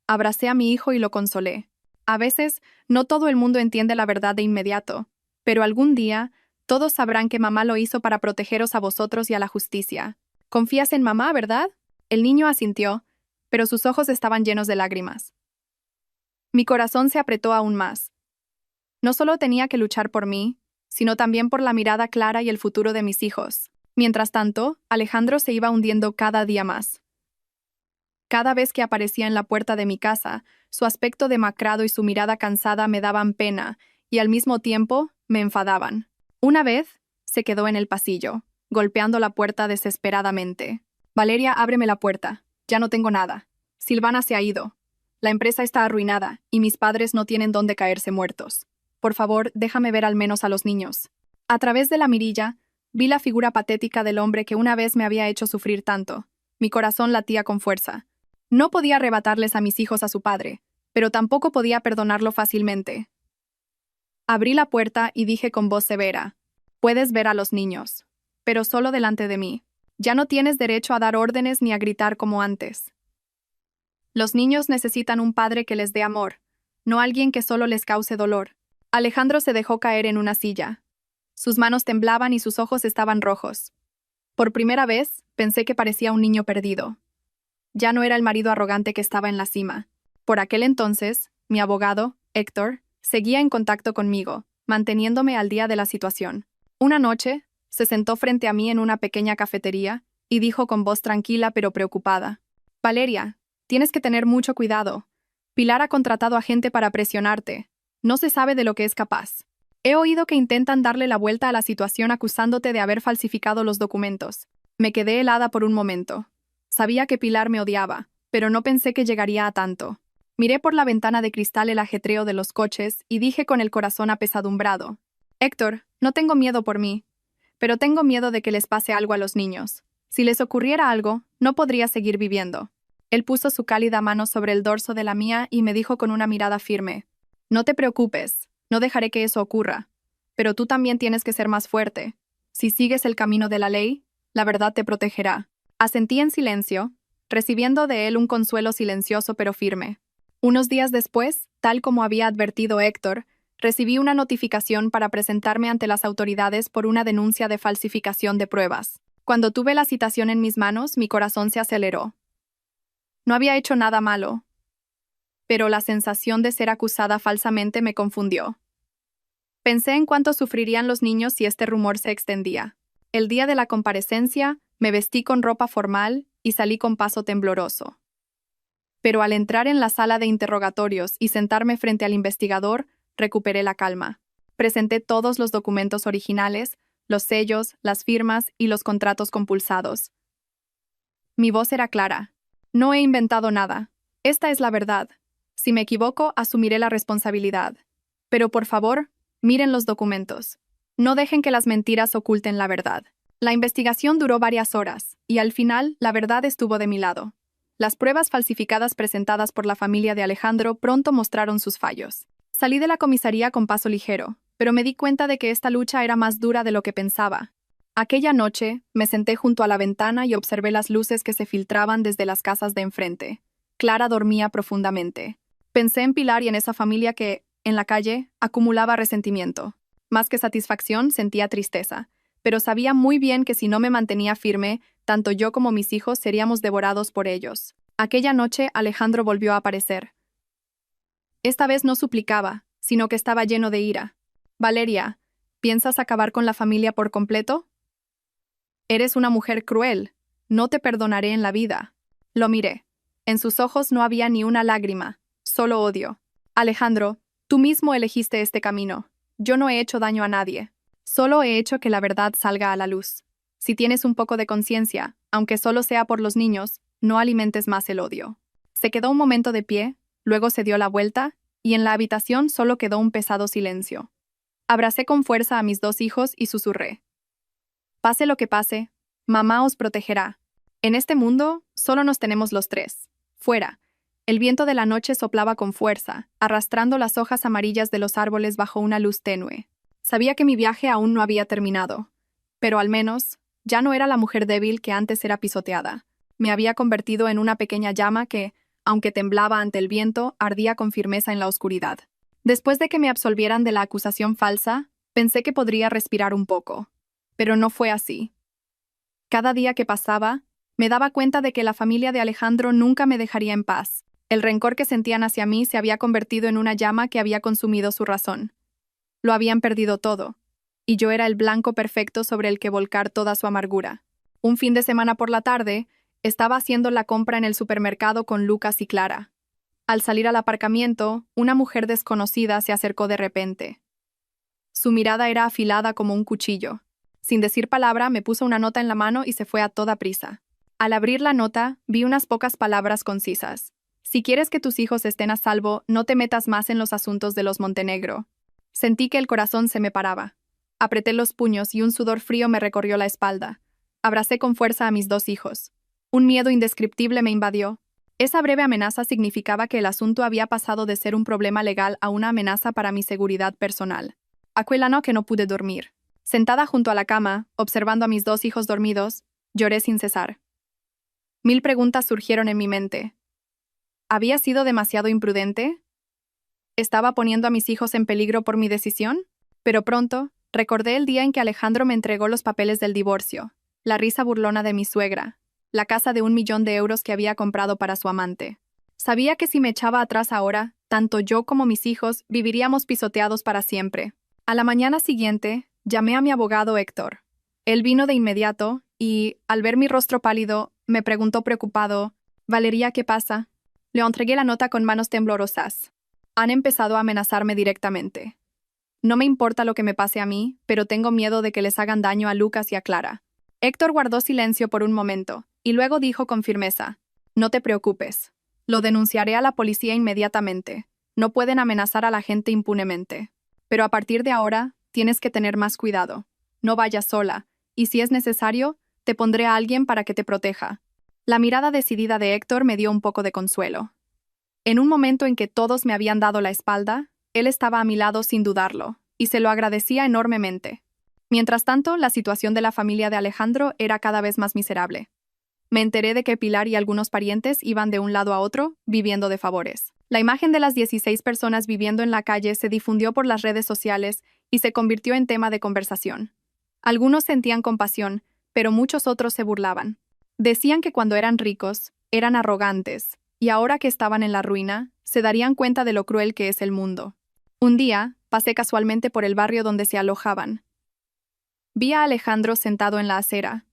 Abracé a mi hijo y lo consolé. A veces, no todo el mundo entiende la verdad de inmediato, pero algún día, todos sabrán que mamá lo hizo para protegeros a vosotros y a la justicia. ¿Confías en mamá, verdad? El niño asintió, pero sus ojos estaban llenos de lágrimas. Mi corazón se apretó aún más. No solo tenía que luchar por mí, sino también por la mirada clara y el futuro de mis hijos. Mientras tanto, Alejandro se iba hundiendo cada día más. Cada vez que aparecía en la puerta de mi casa, su aspecto demacrado y su mirada cansada me daban pena, y al mismo tiempo me enfadaban. Una vez, se quedó en el pasillo, golpeando la puerta desesperadamente. «Valeria, ábreme la puerta. Ya no tengo nada. Silvana se ha ido. La empresa está arruinada, y mis padres no tienen dónde caerse muertos. Por favor, déjame ver al menos a los niños». A través de la mirilla, vi la figura patética del hombre que una vez me había hecho sufrir tanto. Mi corazón latía con fuerza. No podía arrebatarles a mis hijos a su padre, pero tampoco podía perdonarlo fácilmente. Abrí la puerta y dije con voz severa, «Puedes ver a los niños, pero solo delante de mí. Ya no tienes derecho a dar órdenes ni a gritar como antes. Los niños necesitan un padre que les dé amor, no alguien que solo les cause dolor». Alejandro se dejó caer en una silla. Sus manos temblaban y sus ojos estaban rojos. Por primera vez, pensé que parecía un niño perdido. Ya no era el marido arrogante que estaba en la cima. Por aquel entonces, mi abogado, Héctor, seguía en contacto conmigo, manteniéndome al día de la situación. Una noche, se sentó frente a mí en una pequeña cafetería y dijo con voz tranquila pero preocupada, «Valeria, tienes que tener mucho cuidado. Pilar ha contratado a gente para presionarte. No se sabe de lo que es capaz. He oído que intentan darle la vuelta a la situación acusándote de haber falsificado los documentos». Me quedé helada por un momento. Sabía que Pilar me odiaba, pero no pensé que llegaría a tanto. Miré por la ventana de cristal el ajetreo de los coches y dije con el corazón apesadumbrado, «Héctor, no tengo miedo por mí, pero tengo miedo de que les pase algo a los niños. Si les ocurriera algo, no podría seguir viviendo». Él puso su cálida mano sobre el dorso de la mía y me dijo con una mirada firme, «No te preocupes, no dejaré que eso ocurra. Pero tú también tienes que ser más fuerte. Si sigues el camino de la ley, la verdad te protegerá». Asentí en silencio, recibiendo de él un consuelo silencioso pero firme. Unos días después, tal como había advertido Héctor, recibí una notificación para presentarme ante las autoridades por una denuncia de falsificación de pruebas. Cuando tuve la citación en mis manos, mi corazón se aceleró. No había hecho nada malo, pero la sensación de ser acusada falsamente me confundió. Pensé en cuánto sufrirían los niños si este rumor se extendía. El día de la comparecencia, me vestí con ropa formal y salí con paso tembloroso. Pero al entrar en la sala de interrogatorios y sentarme frente al investigador, recuperé la calma. Presenté todos los documentos originales, los sellos, las firmas y los contratos compulsados. Mi voz era clara. «No he inventado nada. Esta es la verdad. Si me equivoco, asumiré la responsabilidad. Pero por favor, miren los documentos. No dejen que las mentiras oculten la verdad. La investigación duró varias horas, y al final, la verdad estuvo de mi lado. Las pruebas falsificadas presentadas por la familia de Alejandro pronto mostraron sus fallos. Salí de la comisaría con paso ligero, pero me di cuenta de que esta lucha era más dura de lo que pensaba. Aquella noche, me senté junto a la ventana y observé las luces que se filtraban desde las casas de enfrente. Clara dormía profundamente. Pensé en Pilar y en esa familia que, en la calle, acumulaba resentimiento. Más que satisfacción, sentía tristeza, pero sabía muy bien que si no me mantenía firme, tanto yo como mis hijos seríamos devorados por ellos. Aquella noche, Alejandro volvió a aparecer. Esta vez no suplicaba, sino que estaba lleno de ira. Valeria, ¿piensas acabar con la familia por completo? Eres una mujer cruel. No te perdonaré en la vida. Lo miré. En sus ojos no había ni una lágrima, solo odio. Alejandro, tú mismo elegiste este camino. Yo no he hecho daño a nadie. Solo he hecho que la verdad salga a la luz. Si tienes un poco de conciencia, aunque solo sea por los niños, no alimentes más el odio. Se quedó un momento de pie, luego se dio la vuelta, y en la habitación solo quedó un pesado silencio. Abracé con fuerza a mis dos hijos y susurré. Pase lo que pase, mamá os protegerá. En este mundo, solo nos tenemos los tres. Fuera. El viento de la noche soplaba con fuerza, arrastrando las hojas amarillas de los árboles bajo una luz tenue. Sabía que mi viaje aún no había terminado, pero al menos, ya no era la mujer débil que antes era pisoteada. Me había convertido en una pequeña llama que, aunque temblaba ante el viento, ardía con firmeza en la oscuridad. Después de que me absolvieran de la acusación falsa, pensé que podría respirar un poco. Pero no fue así. Cada día que pasaba, me daba cuenta de que la familia de Alejandro nunca me dejaría en paz. El rencor que sentían hacia mí se había convertido en una llama que había consumido su razón. Lo habían perdido todo, y yo era el blanco perfecto sobre el que volcar toda su amargura. Un fin de semana por la tarde, estaba haciendo la compra en el supermercado con Lucas y Clara. Al salir al aparcamiento, una mujer desconocida se acercó de repente. Su mirada era afilada como un cuchillo. Sin decir palabra, me puso una nota en la mano y se fue a toda prisa. Al abrir la nota, vi unas pocas palabras concisas. Si quieres que tus hijos estén a salvo, no te metas más en los asuntos de los Montenegro. Sentí que el corazón se me paraba. Apreté los puños y un sudor frío me recorrió la espalda. Abracé con fuerza a mis dos hijos. Un miedo indescriptible me invadió. Esa breve amenaza significaba que el asunto había pasado de ser un problema legal a una amenaza para mi seguridad personal. Aquella noche no pude dormir. Sentada junto a la cama, observando a mis dos hijos dormidos, lloré sin cesar. 1000 preguntas surgieron en mi mente. ¿Había sido demasiado imprudente? ¿Estaba poniendo a mis hijos en peligro por mi decisión? Pero pronto, recordé el día en que Alejandro me entregó los papeles del divorcio, la risa burlona de mi suegra, la casa de 1 millón de euros que había comprado para su amante. Sabía que si me echaba atrás ahora, tanto yo como mis hijos viviríamos pisoteados para siempre. A la mañana siguiente, llamé a mi abogado Héctor. Él vino de inmediato y, al ver mi rostro pálido, me preguntó preocupado, «Valeria, ¿qué pasa?» Le entregué la nota con manos temblorosas. Han empezado a amenazarme directamente. No me importa lo que me pase a mí, pero tengo miedo de que les hagan daño a Lucas y a Clara. Héctor guardó silencio por un momento, y luego dijo con firmeza, «No te preocupes. Lo denunciaré a la policía inmediatamente. No pueden amenazar a la gente impunemente. Pero a partir de ahora, tienes que tener más cuidado. No vayas sola, y si es necesario, te pondré a alguien para que te proteja». La mirada decidida de Héctor me dio un poco de consuelo. En un momento en que todos me habían dado la espalda, él estaba a mi lado sin dudarlo, y se lo agradecía enormemente. Mientras tanto, la situación de la familia de Alejandro era cada vez más miserable. Me enteré de que Pilar y algunos parientes iban de un lado a otro, viviendo de favores. La imagen de las 16 personas viviendo en la calle se difundió por las redes sociales y se convirtió en tema de conversación. Algunos sentían compasión, pero muchos otros se burlaban. Decían que cuando eran ricos, eran arrogantes, y ahora que estaban en la ruina, se darían cuenta de lo cruel que es el mundo. Un día, pasé casualmente por el barrio donde se alojaban. Vi a Alejandro sentado en la acera.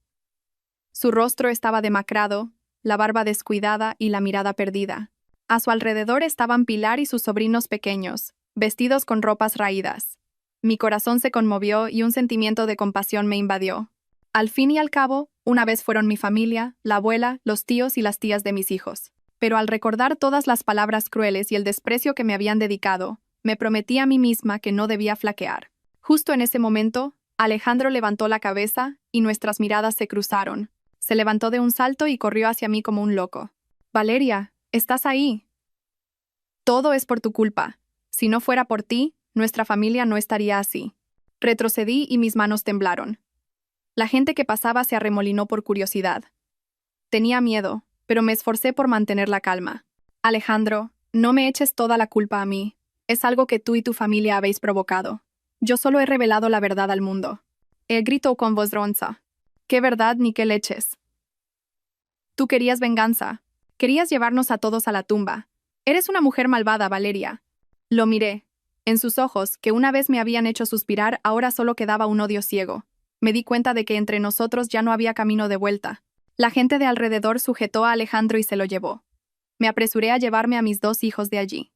Su rostro estaba demacrado, la barba descuidada y la mirada perdida. A su alrededor estaban Pilar y sus sobrinos pequeños, vestidos con ropas raídas. Mi corazón se conmovió y un sentimiento de compasión me invadió. Al fin y al cabo, una vez fueron mi familia, la abuela, los tíos y las tías de mis hijos. Pero al recordar todas las palabras crueles y el desprecio que me habían dedicado, Me prometí a mí misma que no debía flaquear. Justo en ese momento, Alejandro levantó la cabeza y nuestras miradas se cruzaron. Se levantó de un salto y corrió hacia mí como un loco. «Valeria, ¿estás ahí? Todo es por tu culpa. Si no fuera por ti, nuestra familia no estaría así». Retrocedí y mis manos temblaron. La gente que pasaba se arremolinó por curiosidad. Tenía miedo, pero me esforcé por mantener la calma. «Alejandro, no me eches toda la culpa a mí. Es algo que tú y tu familia habéis provocado. Yo solo he revelado la verdad al mundo». Él gritó con voz ronza. «¿Qué verdad ni qué leches? Tú querías venganza. Querías llevarnos a todos a la tumba. Eres una mujer malvada, Valeria». Lo miré. En sus ojos, que una vez me habían hecho suspirar, ahora solo quedaba un odio ciego. Me di cuenta de que entre nosotros ya no había camino de vuelta. La gente de alrededor sujetó a Alejandro y se lo llevó. Me apresuré a llevarme a mis 2 hijos de allí.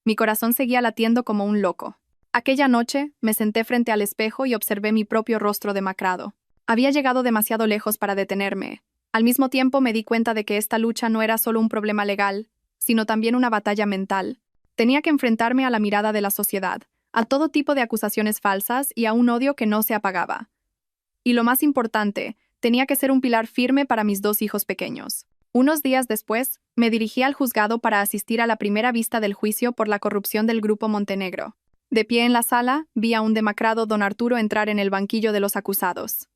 Mi corazón seguía latiendo como un loco. Aquella noche, me senté frente al espejo y observé mi propio rostro demacrado. Había llegado demasiado lejos para detenerme. Al mismo tiempo me di cuenta de que esta lucha no era solo un problema legal, sino también una batalla mental. Tenía que enfrentarme a la mirada de la sociedad, a todo tipo de acusaciones falsas y a un odio que no se apagaba. Y lo más importante, tenía que ser un pilar firme para mis 2 hijos pequeños. Unos días después, me dirigí al juzgado para asistir a la primera vista del juicio por la corrupción del Grupo Montenegro. De pie en la sala, vi a un demacrado don Arturo entrar en el banquillo de los acusados.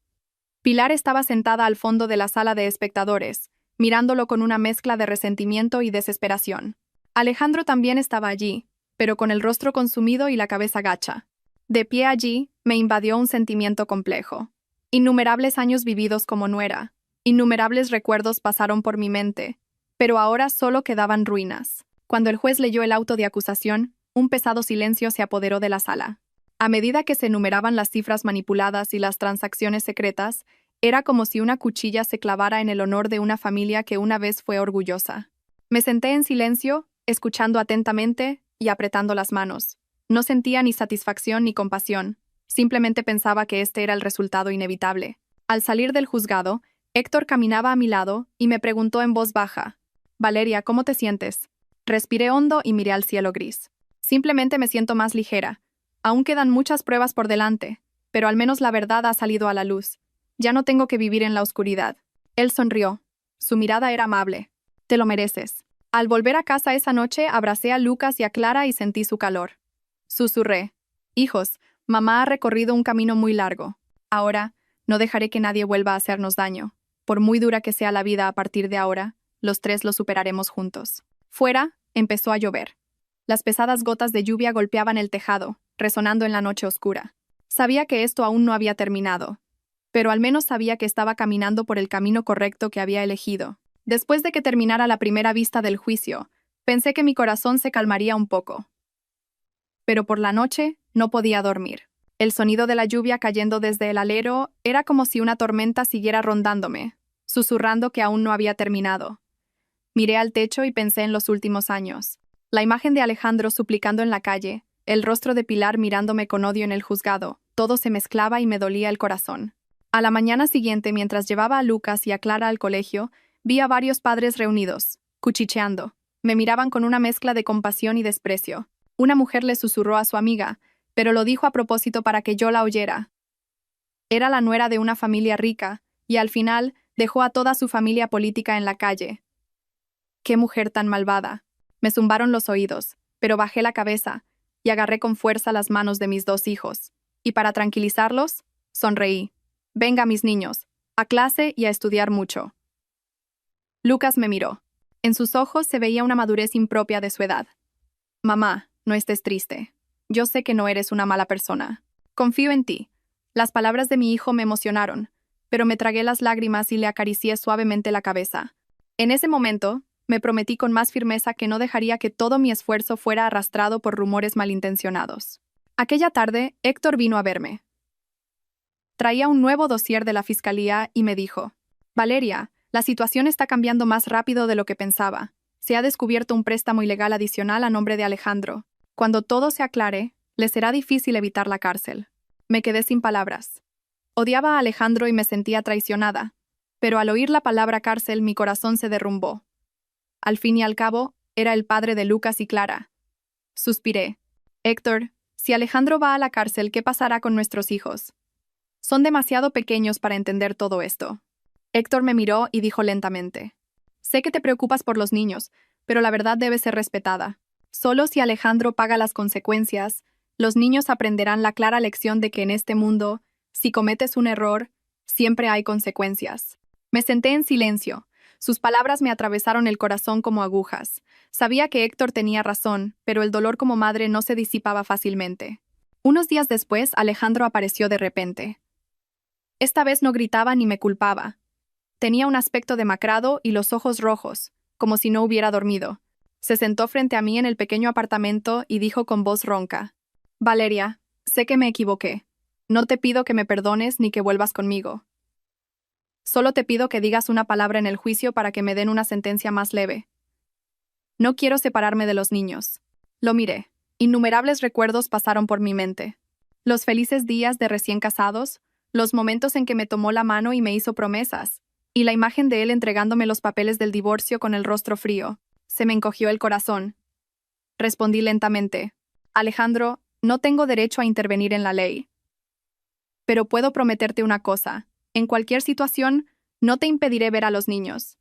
Pilar estaba sentada al fondo de la sala de espectadores, mirándolo con una mezcla de resentimiento y desesperación. Alejandro también estaba allí, pero con el rostro consumido y la cabeza gacha. De pie allí, me invadió un sentimiento complejo. Innumerables años vividos como nuera, innumerables recuerdos pasaron por mi mente, pero ahora solo quedaban ruinas. Cuando el juez leyó el auto de acusación, un pesado silencio se apoderó de la sala. A medida que se enumeraban las cifras manipuladas y las transacciones secretas, era como si una cuchilla se clavara en el honor de una familia que una vez fue orgullosa. Me senté en silencio, escuchando atentamente y apretando las manos. No sentía ni satisfacción ni compasión, simplemente pensaba que este era el resultado inevitable. Al salir del juzgado, Héctor caminaba a mi lado y me preguntó en voz baja: «Valeria, ¿cómo te sientes?». Respiré hondo y miré al cielo gris. «Simplemente me siento más ligera. Aún quedan muchas pruebas por delante, pero al menos la verdad ha salido a la luz. Ya no tengo que vivir en la oscuridad». Él sonrió. Su mirada era amable. «Te lo mereces». Al volver a casa esa noche, abracé a Lucas y a Clara y sentí su calor. Susurré: «Hijos, mamá ha recorrido un camino muy largo. Ahora, no dejaré que nadie vuelva a hacernos daño. Por muy dura que sea la vida a partir de ahora, los 3 lo superaremos juntos». Fuera, empezó a llover. Las pesadas gotas de lluvia golpeaban el tejado, resonando en la noche oscura. Sabía que esto aún no había terminado, pero al menos sabía que estaba caminando por el camino correcto que había elegido. Después de que terminara la primera vista del juicio, pensé que mi corazón se calmaría un poco. Pero por la noche no podía dormir. El sonido de la lluvia cayendo desde el alero era como si una tormenta siguiera rondándome, susurrando que aún no había terminado. Miré al techo y pensé en los últimos años. La imagen de Alejandro suplicando en la calle, el rostro de Pilar mirándome con odio en el juzgado, todo se mezclaba y me dolía el corazón. A la mañana siguiente, mientras llevaba a Lucas y a Clara al colegio, vi a varios padres reunidos, cuchicheando. Me miraban con una mezcla de compasión y desprecio. Una mujer le susurró a su amiga, pero lo dijo a propósito para que yo la oyera. Era la nuera de una familia rica, y al final dejó a toda su familia política en la calle. ¡Qué mujer tan malvada! Me zumbaron los oídos, pero bajé la cabeza y agarré con fuerza las manos de mis 2 hijos. Y para tranquilizarlos, sonreí. «Venga, mis niños, a clase y a estudiar mucho». Lucas me miró. En sus ojos se veía una madurez impropia de su edad. «Mamá, no estés triste. Yo sé que no eres una mala persona. Confío en ti». Las palabras de mi hijo me emocionaron, pero me tragué las lágrimas y le acaricié suavemente la cabeza. En ese momento, me prometí con más firmeza que no dejaría que todo mi esfuerzo fuera arrastrado por rumores malintencionados. Aquella tarde, Héctor vino a verme. Traía un nuevo dossier de la fiscalía y me dijo: «Valeria, la situación está cambiando más rápido de lo que pensaba. Se ha descubierto un préstamo ilegal adicional a nombre de Alejandro. Cuando todo se aclare, le será difícil evitar la cárcel». Me quedé sin palabras. Odiaba a Alejandro y me sentía traicionada, pero al oír la palabra cárcel mi corazón se derrumbó. Al fin y al cabo, era el padre de Lucas y Clara. Suspiré. Héctor, si Alejandro va a la cárcel, ¿qué pasará con nuestros hijos? Son demasiado pequeños para entender todo esto. Héctor me miró y dijo lentamente: sé que te preocupas por los niños, pero la verdad debe ser respetada. Solo si Alejandro paga las consecuencias, los niños aprenderán la clara lección de que en este mundo, si cometes un error, siempre hay consecuencias. Me senté en silencio. Sus palabras me atravesaron el corazón como agujas. Sabía que Héctor tenía razón, pero el dolor como madre no se disipaba fácilmente. Unos días después, Alejandro apareció de repente. Esta vez no gritaba ni me culpaba. Tenía un aspecto demacrado y los ojos rojos, como si no hubiera dormido. Se sentó frente a mí en el pequeño apartamento y dijo con voz ronca: Valeria, sé que me equivoqué. No te pido que me perdones ni que vuelvas conmigo. Solo te pido que digas una palabra en el juicio para que me den una sentencia más leve. No quiero separarme de los niños. Lo miré. Innumerables recuerdos pasaron por mi mente. Los felices días de recién casados, los momentos en que me tomó la mano y me hizo promesas, y la imagen de él entregándome los papeles del divorcio con el rostro frío. Se me encogió el corazón. Respondí lentamente: Alejandro, no tengo derecho a intervenir en la ley. Pero puedo prometerte una cosa: en cualquier situación, no te impediré ver a los niños.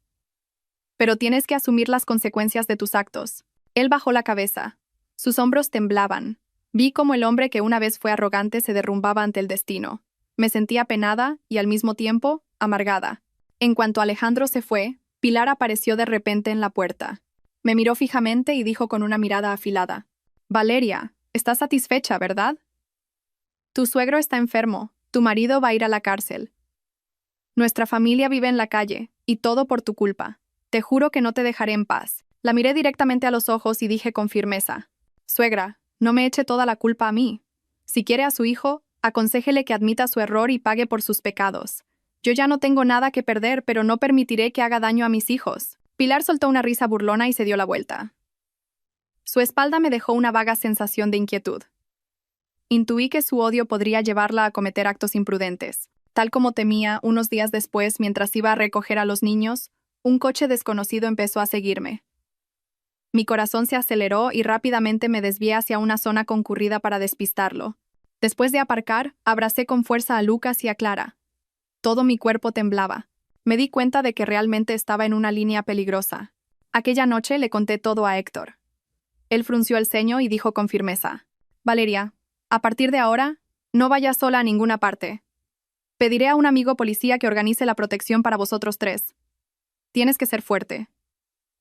Pero tienes que asumir las consecuencias de tus actos. Él bajó la cabeza. Sus hombros temblaban. Vi cómo el hombre que una vez fue arrogante se derrumbaba ante el destino. Me sentí apenada y, al mismo tiempo, amargada. En cuanto Alejandro se fue, Pilar apareció de repente en la puerta. Me miró fijamente y dijo con una mirada afilada: Valeria, estás satisfecha, ¿verdad? Tu suegro está enfermo, tu marido va a ir a la cárcel. Nuestra familia vive en la calle, y todo por tu culpa. Te juro que no te dejaré en paz. La miré directamente a los ojos y dije con firmeza: Suegra, no me eche toda la culpa a mí. Si quiere a su hijo, aconséjele que admita su error y pague por sus pecados. Yo ya no tengo nada que perder, pero no permitiré que haga daño a mis hijos. Pilar soltó una risa burlona y se dio la vuelta. Su espalda me dejó una vaga sensación de inquietud. Intuí que su odio podría llevarla a cometer actos imprudentes. Tal como temía, unos días después, mientras iba a recoger a los niños, un coche desconocido empezó a seguirme. Mi corazón se aceleró y rápidamente me desvié hacia una zona concurrida para despistarlo. Después de aparcar, abracé con fuerza a Lucas y a Clara. Todo mi cuerpo temblaba. Me di cuenta de que realmente estaba en una línea peligrosa. Aquella noche le conté todo a Héctor. Él frunció el ceño y dijo con firmeza: Valeria, a partir de ahora, no vayas sola a ninguna parte. Pediré a un amigo policía que organice la protección para vosotros tres. Tienes que ser fuerte.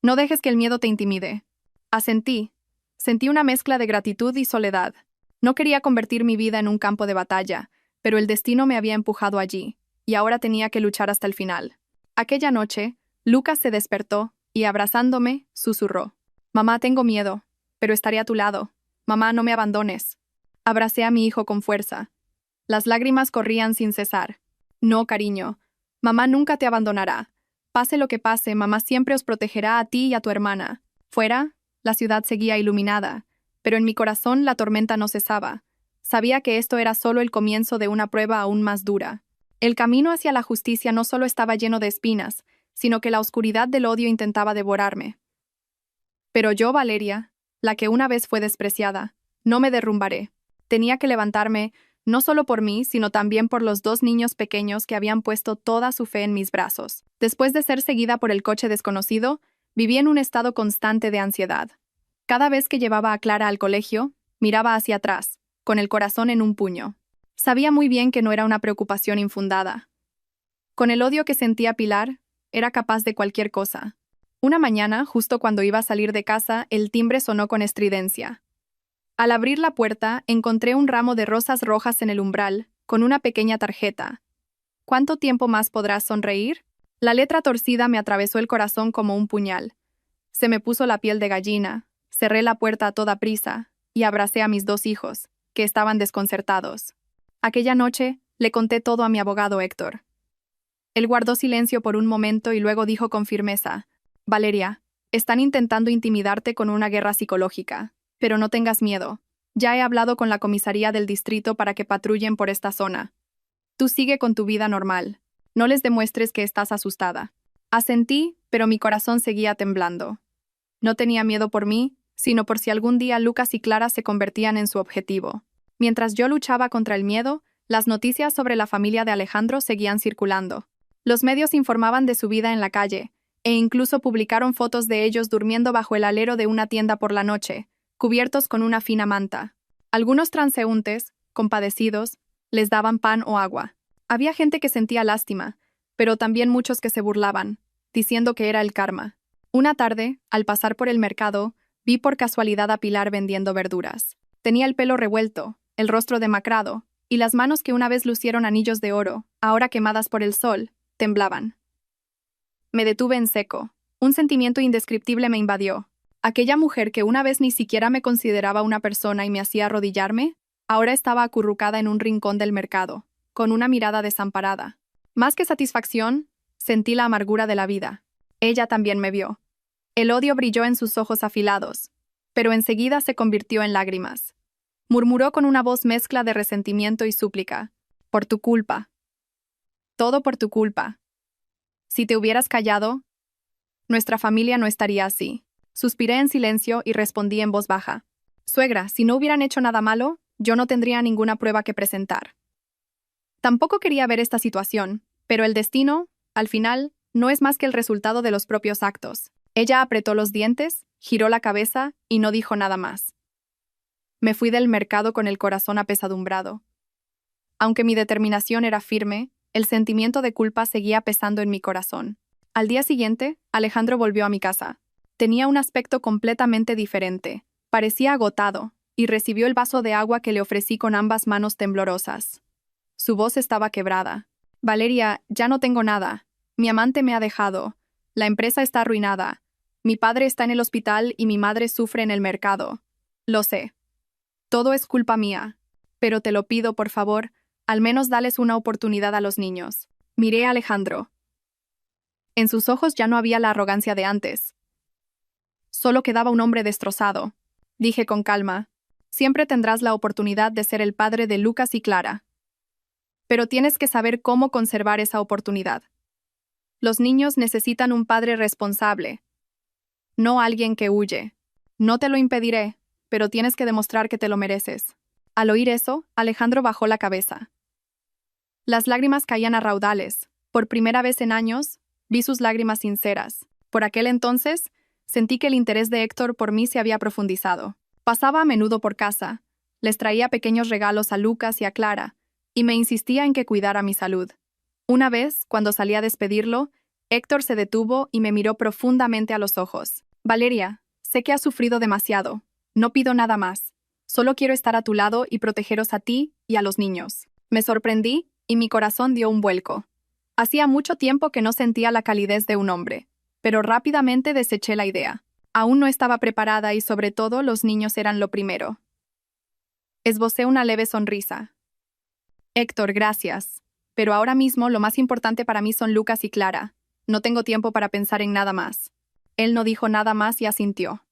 No dejes que el miedo te intimide. Asentí. Sentí una mezcla de gratitud y soledad. No quería convertir mi vida en un campo de batalla, pero el destino me había empujado allí, y ahora tenía que luchar hasta el final. Aquella noche, Lucas se despertó y, abrazándome, susurró: Mamá, tengo miedo, pero estaré a tu lado. Mamá, no me abandones. Abracé a mi hijo con fuerza. Las lágrimas corrían sin cesar. No, cariño. Mamá nunca te abandonará. Pase lo que pase, mamá siempre os protegerá a ti y a tu hermana. Fuera, la ciudad seguía iluminada, pero en mi corazón la tormenta no cesaba. Sabía que esto era solo el comienzo de una prueba aún más dura. El camino hacia la justicia no solo estaba lleno de espinas, sino que la oscuridad del odio intentaba devorarme. Pero yo, Valeria, la que una vez fue despreciada, no me derrumbaré. Tenía que levantarme, no solo por mí, sino también por los dos niños pequeños que habían puesto toda su fe en mis brazos. Después de ser seguida por el coche desconocido, viví en un estado constante de ansiedad. Cada vez que llevaba a Clara al colegio, miraba hacia atrás, con el corazón en un puño. Sabía muy bien que no era una preocupación infundada. Con el odio que sentía Pilar, era capaz de cualquier cosa. Una mañana, justo cuando iba a salir de casa, el timbre sonó con estridencia. Al abrir la puerta, encontré un ramo de rosas rojas en el umbral, con una pequeña tarjeta. ¿Cuánto tiempo más podrás sonreír? La letra torcida me atravesó el corazón como un puñal. Se me puso la piel de gallina, cerré la puerta a toda prisa y abracé a mis dos hijos, que estaban desconcertados. Aquella noche, le conté todo a mi abogado Héctor. Él guardó silencio por un momento y luego dijo con firmeza: Valeria, están intentando intimidarte con una guerra psicológica. Pero no tengas miedo. Ya he hablado con la comisaría del distrito para que patrullen por esta zona. Tú sigue con tu vida normal. No les demuestres que estás asustada. Asentí, pero mi corazón seguía temblando. No tenía miedo por mí, sino por si algún día Lucas y Clara se convertían en su objetivo. Mientras yo luchaba contra el miedo, las noticias sobre la familia de Alejandro seguían circulando. Los medios informaban de su vida en la calle, e incluso publicaron fotos de ellos durmiendo bajo el alero de una tienda por la noche, cubiertos con una fina manta. Algunos transeúntes, compadecidos, les daban pan o agua. Había gente que sentía lástima, pero también muchos que se burlaban, diciendo que era el karma. Una tarde, al pasar por el mercado, vi por casualidad a Pilar vendiendo verduras. Tenía el pelo revuelto, el rostro demacrado, y las manos que una vez lucieron anillos de oro, ahora quemadas por el sol, temblaban. Me detuve en seco. Un sentimiento indescriptible me invadió. Aquella mujer que una vez ni siquiera me consideraba una persona y me hacía arrodillarme, ahora estaba acurrucada en un rincón del mercado, con una mirada desamparada. Más que satisfacción, sentí la amargura de la vida. Ella también me vio. El odio brilló en sus ojos afilados, pero enseguida se convirtió en lágrimas. Murmuró con una voz mezcla de resentimiento y súplica. Por tu culpa. Todo por tu culpa. Si te hubieras callado, nuestra familia no estaría así. Suspiré en silencio y respondí en voz baja. Suegra, si no hubieran hecho nada malo, yo no tendría ninguna prueba que presentar. Tampoco quería ver esta situación, pero el destino, al final, no es más que el resultado de los propios actos. Ella apretó los dientes, giró la cabeza y no dijo nada más. Me fui del mercado con el corazón apesadumbrado. Aunque mi determinación era firme, el sentimiento de culpa seguía pesando en mi corazón. Al día siguiente, Alejandro volvió a mi casa. Tenía un aspecto completamente diferente. Parecía agotado, y recibió el vaso de agua que le ofrecí con ambas manos temblorosas. Su voz estaba quebrada. Valeria, ya no tengo nada. Mi amante me ha dejado. La empresa está arruinada. Mi padre está en el hospital y mi madre sufre en el mercado. Lo sé. Todo es culpa mía. Pero te lo pido, por favor, al menos dales una oportunidad a los niños. Miré a Alejandro. En sus ojos ya no había la arrogancia de antes. Solo quedaba un hombre destrozado. Dije con calma. Siempre tendrás la oportunidad de ser el padre de Lucas y Clara. Pero tienes que saber cómo conservar esa oportunidad. Los niños necesitan un padre responsable, no alguien que huye. No te lo impediré, pero tienes que demostrar que te lo mereces. Al oír eso, Alejandro bajó la cabeza. Las lágrimas caían a raudales. Por primera vez en años, vi sus lágrimas sinceras. Por aquel entonces, sentí que el interés de Héctor por mí se había profundizado. Pasaba a menudo por casa, les traía pequeños regalos a Lucas y a Clara, y me insistía en que cuidara mi salud. Una vez, cuando salí a despedirlo, Héctor se detuvo y me miró profundamente a los ojos. Valeria, sé que has sufrido demasiado. No pido nada más. Solo quiero estar a tu lado y protegeros a ti y a los niños. Me sorprendí y mi corazón dio un vuelco. Hacía mucho tiempo que no sentía la calidez de un hombre, pero rápidamente deseché la idea. Aún no estaba preparada y sobre todo los niños eran lo primero. Esbocé una leve sonrisa. Héctor, gracias. Pero ahora mismo lo más importante para mí son Lucas y Clara. No tengo tiempo para pensar en nada más. Él no dijo nada más y asintió.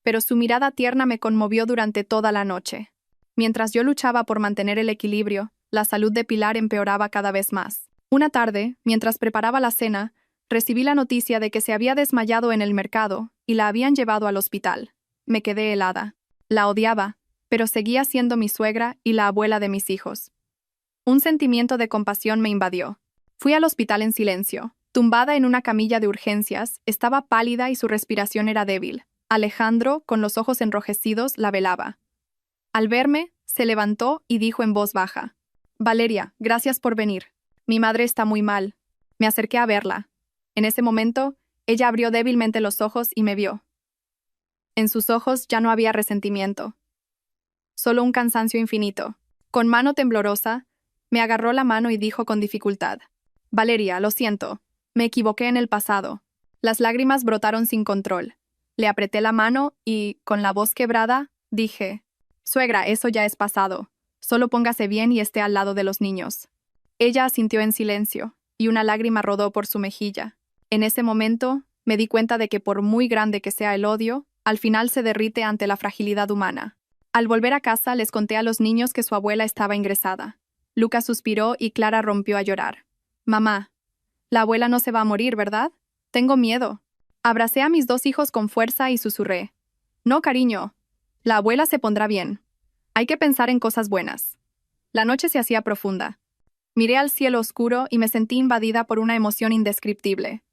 Pero su mirada tierna me conmovió durante toda la noche. Mientras yo luchaba por mantener el equilibrio, la salud de Pilar empeoraba cada vez más. Una tarde, mientras preparaba la cena, recibí la noticia de que se había desmayado en el mercado y la habían llevado al hospital. Me quedé helada. La odiaba, pero seguía siendo mi suegra y la abuela de mis hijos. Un sentimiento de compasión me invadió. Fui al hospital en silencio. Tumbada en una camilla de urgencias, estaba pálida y su respiración era débil. Alejandro, con los ojos enrojecidos, la velaba. Al verme, se levantó y dijo en voz baja: Valeria, gracias por venir. Mi madre está muy mal. Me acerqué a verla. En ese momento, ella abrió débilmente los ojos y me vio. En sus ojos ya no había resentimiento. Solo un cansancio infinito. Con mano temblorosa, me agarró la mano y dijo con dificultad: Valeria, lo siento. Me equivoqué en el pasado. Las lágrimas brotaron sin control. Le apreté la mano y, con la voz quebrada, dije: Suegra, eso ya es pasado. Solo póngase bien y esté al lado de los niños. Ella asintió en silencio, y una lágrima rodó por su mejilla. En ese momento, me di cuenta de que por muy grande que sea el odio, al final se derrite ante la fragilidad humana. Al volver a casa, les conté a los niños que su abuela estaba ingresada. Lucas suspiró y Clara rompió a llorar. Mamá, la abuela no se va a morir, ¿verdad? Tengo miedo. Abracé a mis dos hijos con fuerza y susurré: No, cariño. La abuela se pondrá bien. Hay que pensar en cosas buenas. La noche se hacía profunda. Miré al cielo oscuro y me sentí invadida por una emoción indescriptible.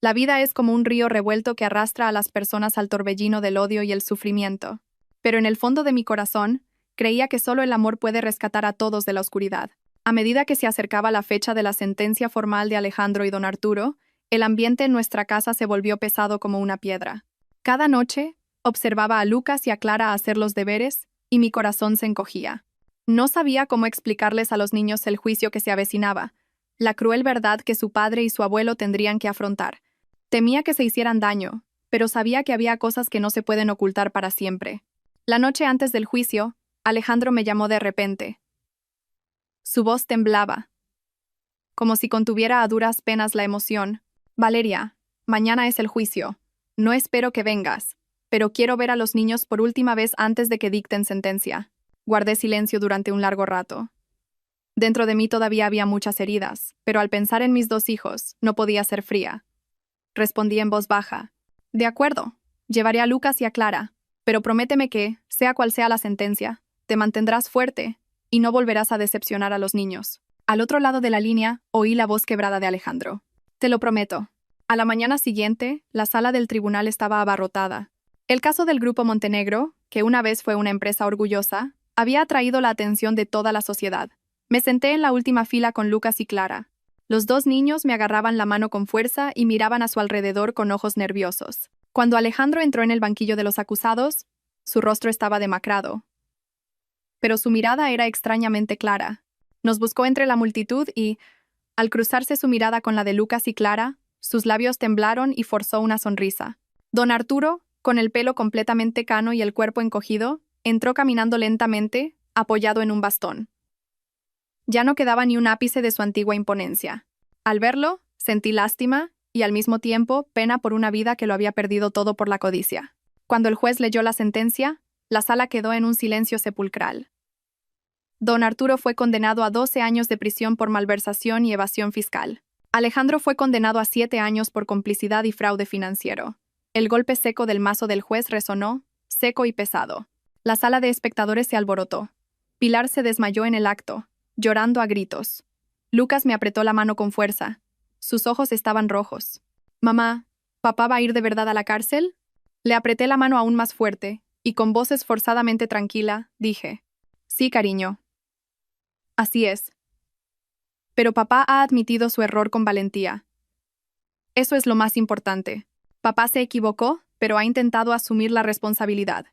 La vida es como un río revuelto que arrastra a las personas al torbellino del odio y el sufrimiento. Pero en el fondo de mi corazón, creía que solo el amor puede rescatar a todos de la oscuridad. A medida que se acercaba la fecha de la sentencia formal de Alejandro y don Arturo, el ambiente en nuestra casa se volvió pesado como una piedra. Cada noche, observaba a Lucas y a Clara hacer los deberes, y mi corazón se encogía. No sabía cómo explicarles a los niños el juicio que se avecinaba, la cruel verdad que su padre y su abuelo tendrían que afrontar. Temía que se hicieran daño, pero sabía que había cosas que no se pueden ocultar para siempre. La noche antes del juicio, Alejandro me llamó de repente. Su voz temblaba, como si contuviera a duras penas la emoción. Valeria, mañana es el juicio. No espero que vengas, pero quiero ver a los niños por última vez antes de que dicten sentencia. Guardé silencio durante un largo rato. Dentro de mí todavía había muchas heridas, pero al pensar en mis 2 hijos, no podía ser fría. Respondí en voz baja. De acuerdo, llevaré a Lucas y a Clara, pero prométeme que, sea cual sea la sentencia, te mantendrás fuerte y no volverás a decepcionar a los niños. Al otro lado de la línea, oí la voz quebrada de Alejandro. Te lo prometo. A la mañana siguiente, la sala del tribunal estaba abarrotada. El caso del Grupo Montenegro, que una vez fue una empresa orgullosa, había atraído la atención de toda la sociedad. Me senté en la última fila con Lucas y Clara. Los 2 niños me agarraban la mano con fuerza y miraban a su alrededor con ojos nerviosos. Cuando Alejandro entró en el banquillo de los acusados, su rostro estaba demacrado. Pero su mirada era extrañamente clara. Nos buscó entre la multitud y, al cruzarse su mirada con la de Lucas y Clara, sus labios temblaron y forzó una sonrisa. Don Arturo, con el pelo completamente cano y el cuerpo encogido, entró caminando lentamente, apoyado en un bastón. Ya no quedaba ni un ápice de su antigua imponencia. Al verlo, sentí lástima y al mismo tiempo pena por una vida que lo había perdido todo por la codicia. Cuando el juez leyó la sentencia, la sala quedó en un silencio sepulcral. Don Arturo fue condenado a 12 años de prisión por malversación y evasión fiscal. Alejandro fue condenado a 7 años por complicidad y fraude financiero. El golpe seco del mazo del juez resonó, seco y pesado. La sala de espectadores se alborotó. Pilar se desmayó en el acto, llorando a gritos. Lucas me apretó la mano con fuerza. Sus ojos estaban rojos. «Mamá, ¿papá va a ir de verdad a la cárcel?» Le apreté la mano aún más fuerte, y con voz esforzadamente tranquila, dije, «Sí, cariño. Así es. Pero papá ha admitido su error con valentía. Eso es lo más importante. Papá se equivocó, pero ha intentado asumir la responsabilidad.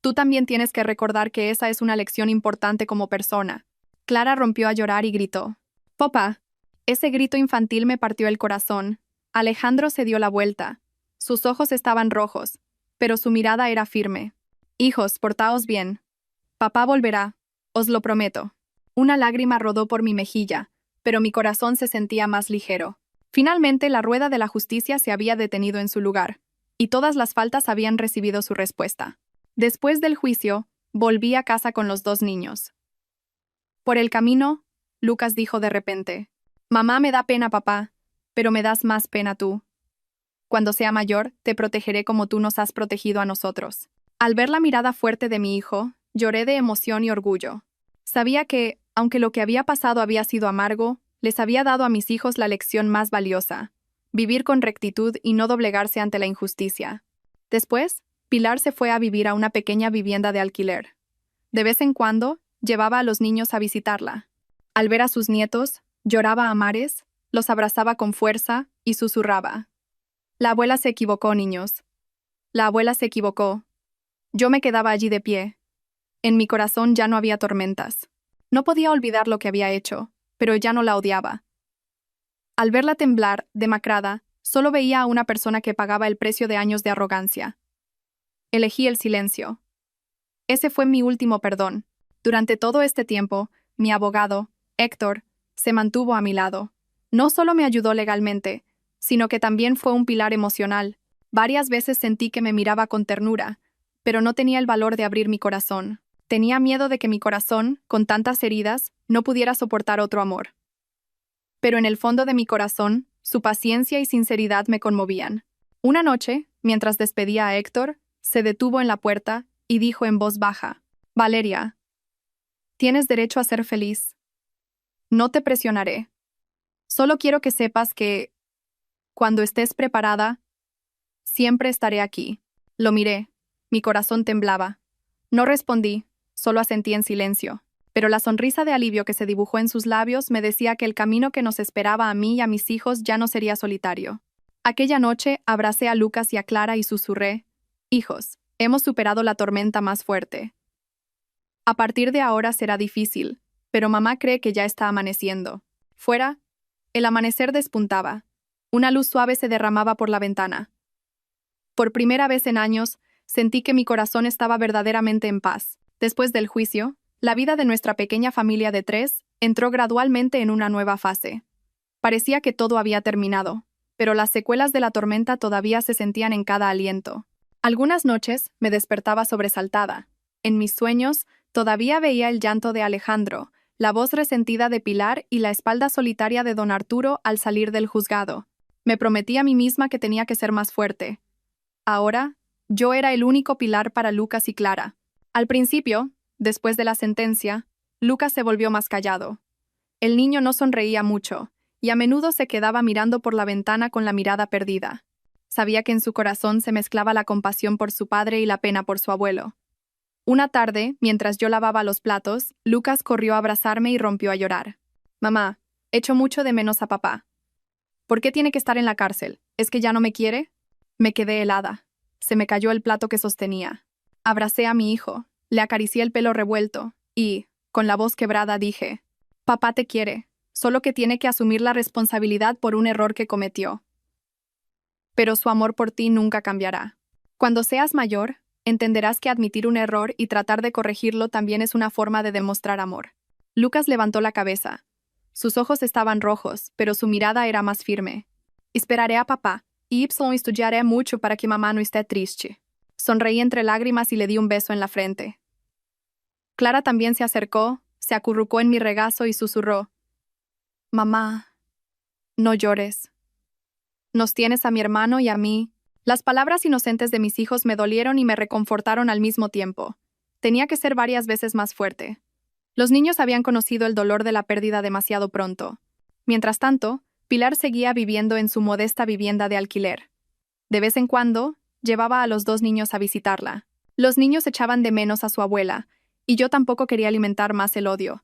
Tú también tienes que recordar que esa es una lección importante como persona». Clara rompió a llorar y gritó. «Papá». Ese grito infantil me partió el corazón. Alejandro se dio la vuelta. Sus ojos estaban rojos, pero su mirada era firme. «Hijos, portaos bien. Papá volverá, os lo prometo». Una lágrima rodó por mi mejilla, pero mi corazón se sentía más ligero. Finalmente, la rueda de la justicia se había detenido en su lugar, y todas las faltas habían recibido su respuesta. Después del juicio, volví a casa con los 2 niños. Por el camino, Lucas dijo de repente, «Mamá, me da pena, papá, pero me das más pena tú. Cuando sea mayor, te protegeré como tú nos has protegido a nosotros». Al ver la mirada fuerte de mi hijo, lloré de emoción y orgullo. Sabía que, aunque lo que había pasado había sido amargo, les había dado a mis hijos la lección más valiosa: vivir con rectitud y no doblegarse ante la injusticia. Después, Pilar se fue a vivir a una pequeña vivienda de alquiler. De vez en cuando, llevaba a los niños a visitarla. Al ver a sus nietos, lloraba a mares, los abrazaba con fuerza y susurraba. «La abuela se equivocó, niños. La abuela se equivocó». Yo me quedaba allí de pie. En mi corazón ya no había tormentas. No podía olvidar lo que había hecho, pero ya no la odiaba. Al verla temblar, demacrada, solo veía a una persona que pagaba el precio de años de arrogancia. Elegí el silencio. Ese fue mi último perdón. Durante todo este tiempo, mi abogado, Héctor, se mantuvo a mi lado. No solo me ayudó legalmente, sino que también fue un pilar emocional. Varias veces sentí que me miraba con ternura, pero no tenía el valor de abrir mi corazón. Tenía miedo de que mi corazón, con tantas heridas, no pudiera soportar otro amor. Pero en el fondo de mi corazón, su paciencia y sinceridad me conmovían. Una noche, mientras despedía a Héctor, Se detuvo en la puerta y dijo en voz baja: Valeria, tienes derecho a ser feliz. No te presionaré. Solo quiero que sepas que, cuando estés preparada, siempre estaré aquí. Lo miré. Mi corazón temblaba. No respondí, solo asentí en silencio. Pero la sonrisa de alivio que se dibujó en sus labios me decía que el camino que nos esperaba a mí y a mis hijos ya no sería solitario. Aquella noche abracé a Lucas y a Clara y susurré: Hijos, hemos superado la tormenta más fuerte. A partir de ahora será difícil, pero mamá cree que ya está amaneciendo. Fuera, el amanecer despuntaba. Una luz suave se derramaba por la ventana. Por primera vez en años, sentí que mi corazón estaba verdaderamente en paz. Después del juicio, la vida de nuestra pequeña familia de 3 entró gradualmente en una nueva fase. Parecía que todo había terminado, pero las secuelas de la tormenta todavía se sentían en cada aliento. Algunas noches me despertaba sobresaltada. En mis sueños, todavía veía el llanto de Alejandro, la voz resentida de Pilar y la espalda solitaria de don Arturo al salir del juzgado. Me prometí a mí misma que tenía que ser más fuerte. Ahora, yo era el único pilar para Lucas y Clara. Al principio, después de la sentencia, Lucas se volvió más callado. El niño no sonreía mucho, y a menudo se quedaba mirando por la ventana con la mirada perdida. Sabía que en su corazón se mezclaba la compasión por su padre y la pena por su abuelo. Una tarde, mientras yo lavaba los platos, Lucas corrió a abrazarme y rompió a llorar. Mamá, echo mucho de menos a papá. ¿Por qué tiene que estar en la cárcel? ¿Es que ya no me quiere? Me quedé helada. Se me cayó el plato que sostenía. Abracé a mi hijo, le acaricié el pelo revuelto y, con la voz quebrada, dije: Papá te quiere, solo que tiene que asumir la responsabilidad por un error que cometió. Pero su amor por ti nunca cambiará. Cuando seas mayor, entenderás que admitir un error y tratar de corregirlo también es una forma de demostrar amor. Lucas levantó la cabeza. Sus ojos estaban rojos, pero su mirada era más firme. Esperaré a papá, y estudiaré mucho para que mamá no esté triste. Sonreí entre lágrimas y le di un beso en la frente. Clara también se acercó, se acurrucó en mi regazo y susurró: Mamá, no llores. Nos tienes a mi hermano y a mí. Las palabras inocentes de mis hijos me dolieron y me reconfortaron al mismo tiempo. Tenía que ser varias veces más fuerte. Los niños habían conocido el dolor de la pérdida demasiado pronto. Mientras tanto, Pilar seguía viviendo en su modesta vivienda de alquiler. De vez en cuando, llevaba a los 2 niños a visitarla. Los niños echaban de menos a su abuela, y yo tampoco quería alimentar más el odio.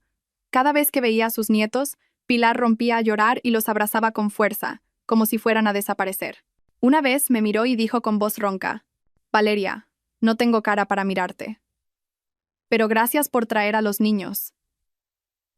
Cada vez que veía a sus nietos, Pilar rompía a llorar y los abrazaba con fuerza, como si fueran a desaparecer. Una vez me miró y dijo con voz ronca: Valeria, no tengo cara para mirarte. Pero gracias por traer a los niños.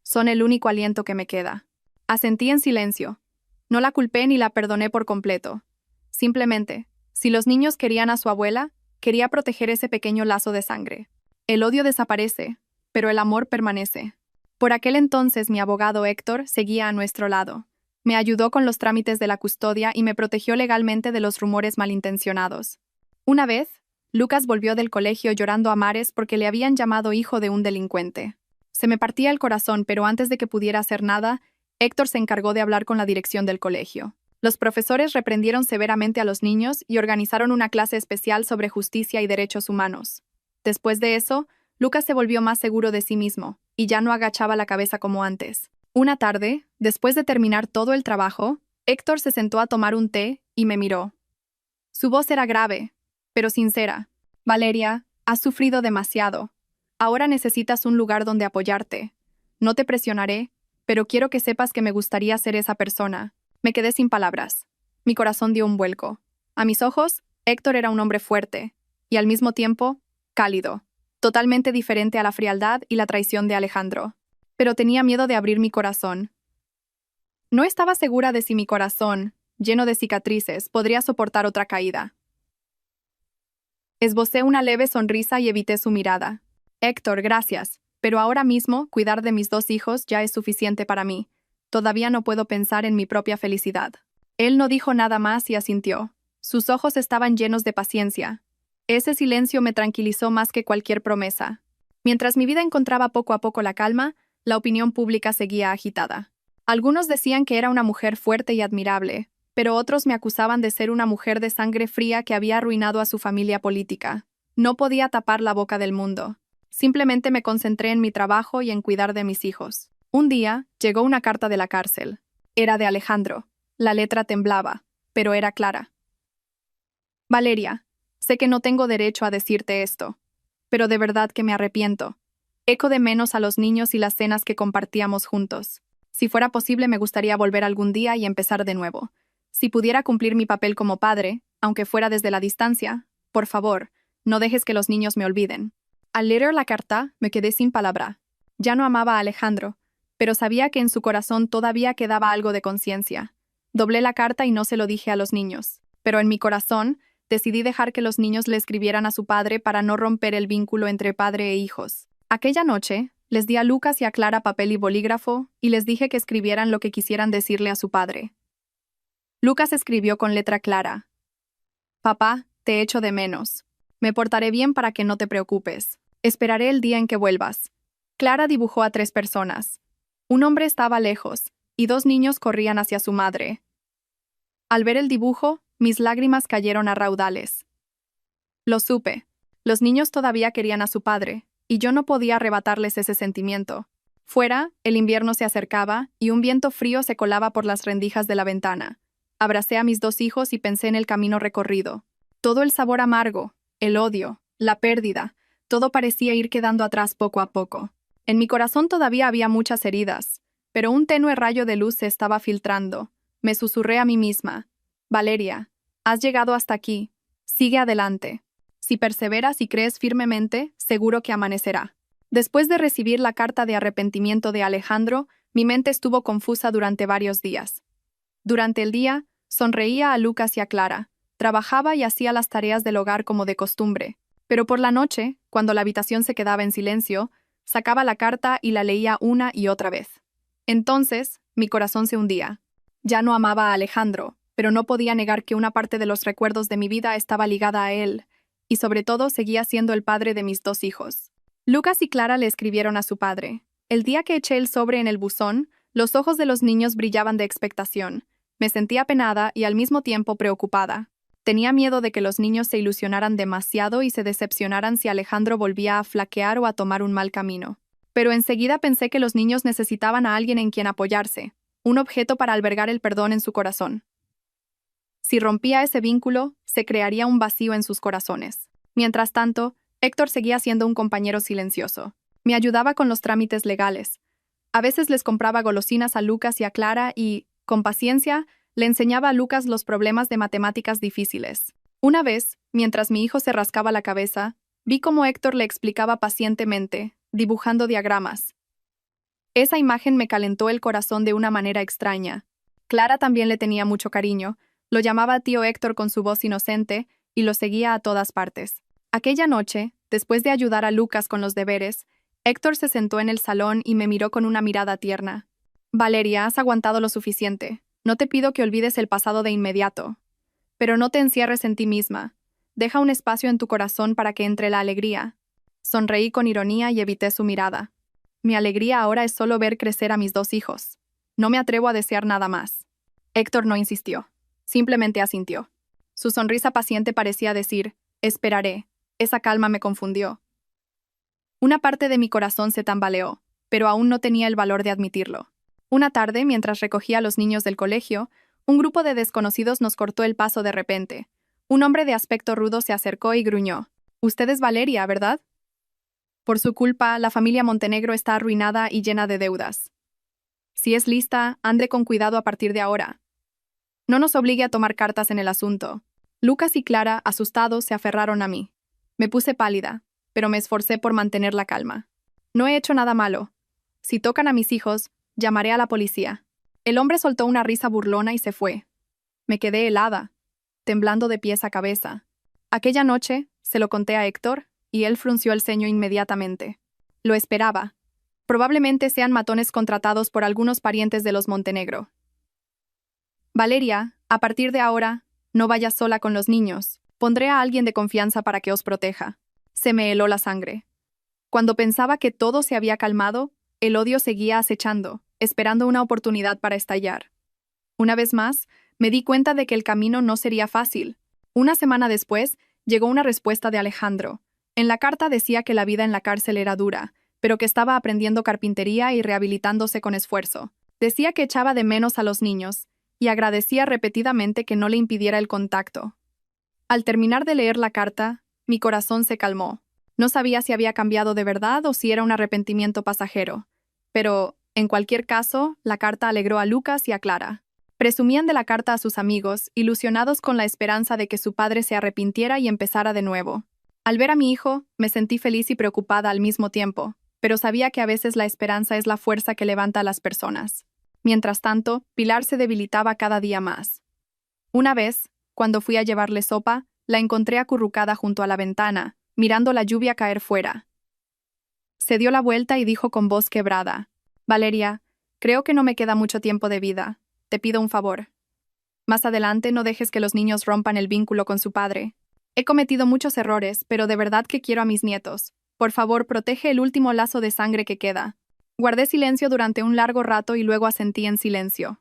Son el único aliento que me queda. Asentí en silencio. No la culpé ni la perdoné por completo. Simplemente, si los niños querían a su abuela, quería proteger ese pequeño lazo de sangre. El odio desaparece, pero el amor permanece. Por aquel entonces mi abogado Héctor seguía a nuestro lado. Me ayudó con los trámites de la custodia y me protegió legalmente de los rumores malintencionados. Una vez, Lucas volvió del colegio llorando a mares porque le habían llamado hijo de un delincuente. Se me partía el corazón, pero antes de que pudiera hacer nada, Héctor se encargó de hablar con la dirección del colegio. Los profesores reprendieron severamente a los niños y organizaron una clase especial sobre justicia y derechos humanos. Después de eso, Lucas se volvió más seguro de sí mismo, y ya no agachaba la cabeza como antes. Una tarde, después de terminar todo el trabajo, Héctor se sentó a tomar un té y me miró. Su voz era grave, pero sincera. Valeria, has sufrido demasiado. Ahora necesitas un lugar donde apoyarte. No te presionaré, pero quiero que sepas que me gustaría ser esa persona. Me quedé sin palabras. Mi corazón dio un vuelco. A mis ojos, Héctor era un hombre fuerte, y al mismo tiempo, cálido, totalmente diferente a la frialdad y la traición de Alejandro. Pero tenía miedo de abrir mi corazón. No estaba segura de si mi corazón, lleno de cicatrices, podría soportar otra caída. Esbocé una leve sonrisa y evité su mirada. Héctor, gracias, pero ahora mismo cuidar de mis 2 hijos ya es suficiente para mí. Todavía no puedo pensar en mi propia felicidad. Él no dijo nada más y asintió. Sus ojos estaban llenos de paciencia. Ese silencio me tranquilizó más que cualquier promesa. Mientras mi vida encontraba poco a poco la calma, la opinión pública seguía agitada. Algunos decían que era una mujer fuerte y admirable, pero otros me acusaban de ser una mujer de sangre fría que había arruinado a su familia política. No podía tapar la boca del mundo. Simplemente me concentré en mi trabajo y en cuidar de mis hijos. Un día, llegó una carta de la cárcel. Era de Alejandro. La letra temblaba, pero era clara. Valeria, sé que no tengo derecho a decirte esto, pero de verdad que me arrepiento. Echo de menos a los niños y las cenas que compartíamos juntos. Si fuera posible, me gustaría volver algún día y empezar de nuevo. Si pudiera cumplir mi papel como padre, aunque fuera desde la distancia, por favor, no dejes que los niños me olviden. Al leer la carta, me quedé sin palabra. Ya no amaba a Alejandro, pero sabía que en su corazón todavía quedaba algo de conciencia. Doblé la carta y no se lo dije a los niños, pero en mi corazón decidí dejar que los niños le escribieran a su padre para no romper el vínculo entre padre e hijos. Aquella noche, les di a Lucas y a Clara papel y bolígrafo y les dije que escribieran lo que quisieran decirle a su padre. Lucas escribió con letra clara: Papá, te echo de menos. Me portaré bien para que no te preocupes. Esperaré el día en que vuelvas. Clara dibujó a 3 personas. Un hombre estaba lejos, y 2 niños corrían hacia su madre. Al ver el dibujo, mis lágrimas cayeron a raudales. Lo supe. Los niños todavía querían a su padre, y yo no podía arrebatarles ese sentimiento. Fuera, el invierno se acercaba, y un viento frío se colaba por las rendijas de la ventana. Abracé a mis 2 hijos y pensé en el camino recorrido. Todo el sabor amargo, el odio, la pérdida, todo parecía ir quedando atrás poco a poco. En mi corazón todavía había muchas heridas, pero un tenue rayo de luz se estaba filtrando. Me susurré a mí misma: Valeria, has llegado hasta aquí. Sigue adelante. Si perseveras y crees firmemente, seguro que amanecerá. Después de recibir la carta de arrepentimiento de Alejandro, mi mente estuvo confusa durante varios días. Durante el día, sonreía a Lucas y a Clara. Trabajaba y hacía las tareas del hogar como de costumbre. Pero por la noche, cuando la habitación se quedaba en silencio, sacaba la carta y la leía una y otra vez. Entonces, mi corazón se hundía. Ya no amaba a Alejandro, pero no podía negar que una parte de los recuerdos de mi vida estaba ligada a él, y sobre todo seguía siendo el padre de mis 2 hijos. Lucas y Clara le escribieron a su padre. El día que eché el sobre en el buzón, los ojos de los niños brillaban de expectación. Me sentía apenada y al mismo tiempo preocupada. Tenía miedo de que los niños se ilusionaran demasiado y se decepcionaran si Alejandro volvía a flaquear o a tomar un mal camino. Pero enseguida pensé que los niños necesitaban a alguien en quien apoyarse, un objeto para albergar el perdón en su corazón. Si rompía ese vínculo, se crearía un vacío en sus corazones. Mientras tanto, Héctor seguía siendo un compañero silencioso. Me ayudaba con los trámites legales. A veces les compraba golosinas a Lucas y a Clara y, con paciencia, le enseñaba a Lucas los problemas de matemáticas difíciles. Una vez, mientras mi hijo se rascaba la cabeza, vi cómo Héctor le explicaba pacientemente, dibujando diagramas. Esa imagen me calentó el corazón de una manera extraña. Clara también le tenía mucho cariño, lo llamaba tío Héctor con su voz inocente y lo seguía a todas partes. Aquella noche, después de ayudar a Lucas con los deberes, Héctor se sentó en el salón y me miró con una mirada tierna. Valeria, has aguantado lo suficiente. No te pido que olvides el pasado de inmediato. Pero no te encierres en ti misma. Deja un espacio en tu corazón para que entre la alegría. Sonreí con ironía y evité su mirada. Mi alegría ahora es solo ver crecer a mis 2 hijos. No me atrevo a desear nada más. Héctor no insistió. Simplemente asintió. Su sonrisa paciente parecía decir: esperaré. Esa calma me confundió. Una parte de mi corazón se tambaleó, pero aún no tenía el valor de admitirlo. Una tarde, mientras recogía a los niños del colegio, un grupo de desconocidos nos cortó el paso de repente. Un hombre de aspecto rudo se acercó y gruñó: «Usted es Valeria, ¿verdad? Por su culpa, la familia Montenegro está arruinada y llena de deudas. Si es lista, ande con cuidado a partir de ahora. No nos obligue a tomar cartas en el asunto». Lucas y Clara, asustados, se aferraron a mí. Me puse pálida, pero me esforcé por mantener la calma. No he hecho nada malo. Si tocan a mis hijos, llamaré a la policía. El hombre soltó una risa burlona y se fue. Me quedé helada, temblando de pies a cabeza. Aquella noche, se lo conté a Héctor, y él frunció el ceño inmediatamente. Lo esperaba. Probablemente sean matones contratados por algunos parientes de los Montenegro. Valeria, a partir de ahora, no vayas sola con los niños. Pondré a alguien de confianza para que os proteja. Se me heló la sangre. Cuando pensaba que todo se había calmado, el odio seguía acechando, esperando una oportunidad para estallar. Una vez más, me di cuenta de que el camino no sería fácil. Una semana después, llegó una respuesta de Alejandro. En la carta decía que la vida en la cárcel era dura, pero que estaba aprendiendo carpintería y rehabilitándose con esfuerzo. Decía que echaba de menos a los niños, y agradecía repetidamente que no le impidiera el contacto. Al terminar de leer la carta, mi corazón se calmó. No sabía si había cambiado de verdad o si era un arrepentimiento pasajero. Pero, en cualquier caso, la carta alegró a Lucas y a Clara. Presumían de la carta a sus amigos, ilusionados con la esperanza de que su padre se arrepintiera y empezara de nuevo. Al ver a mi hijo, me sentí feliz y preocupada al mismo tiempo, pero sabía que a veces la esperanza es la fuerza que levanta a las personas. Mientras tanto, Pilar se debilitaba cada día más. Una vez, cuando fui a llevarle sopa, la encontré acurrucada junto a la ventana, mirando la lluvia caer fuera. Se dio la vuelta y dijo con voz quebrada: «Valeria, creo que no me queda mucho tiempo de vida. Te pido un favor. Más adelante no dejes que los niños rompan el vínculo con su padre. He cometido muchos errores, pero de verdad que quiero a mis nietos. Por favor, protege el último lazo de sangre que queda». Guardé silencio durante un largo rato y luego asentí en silencio.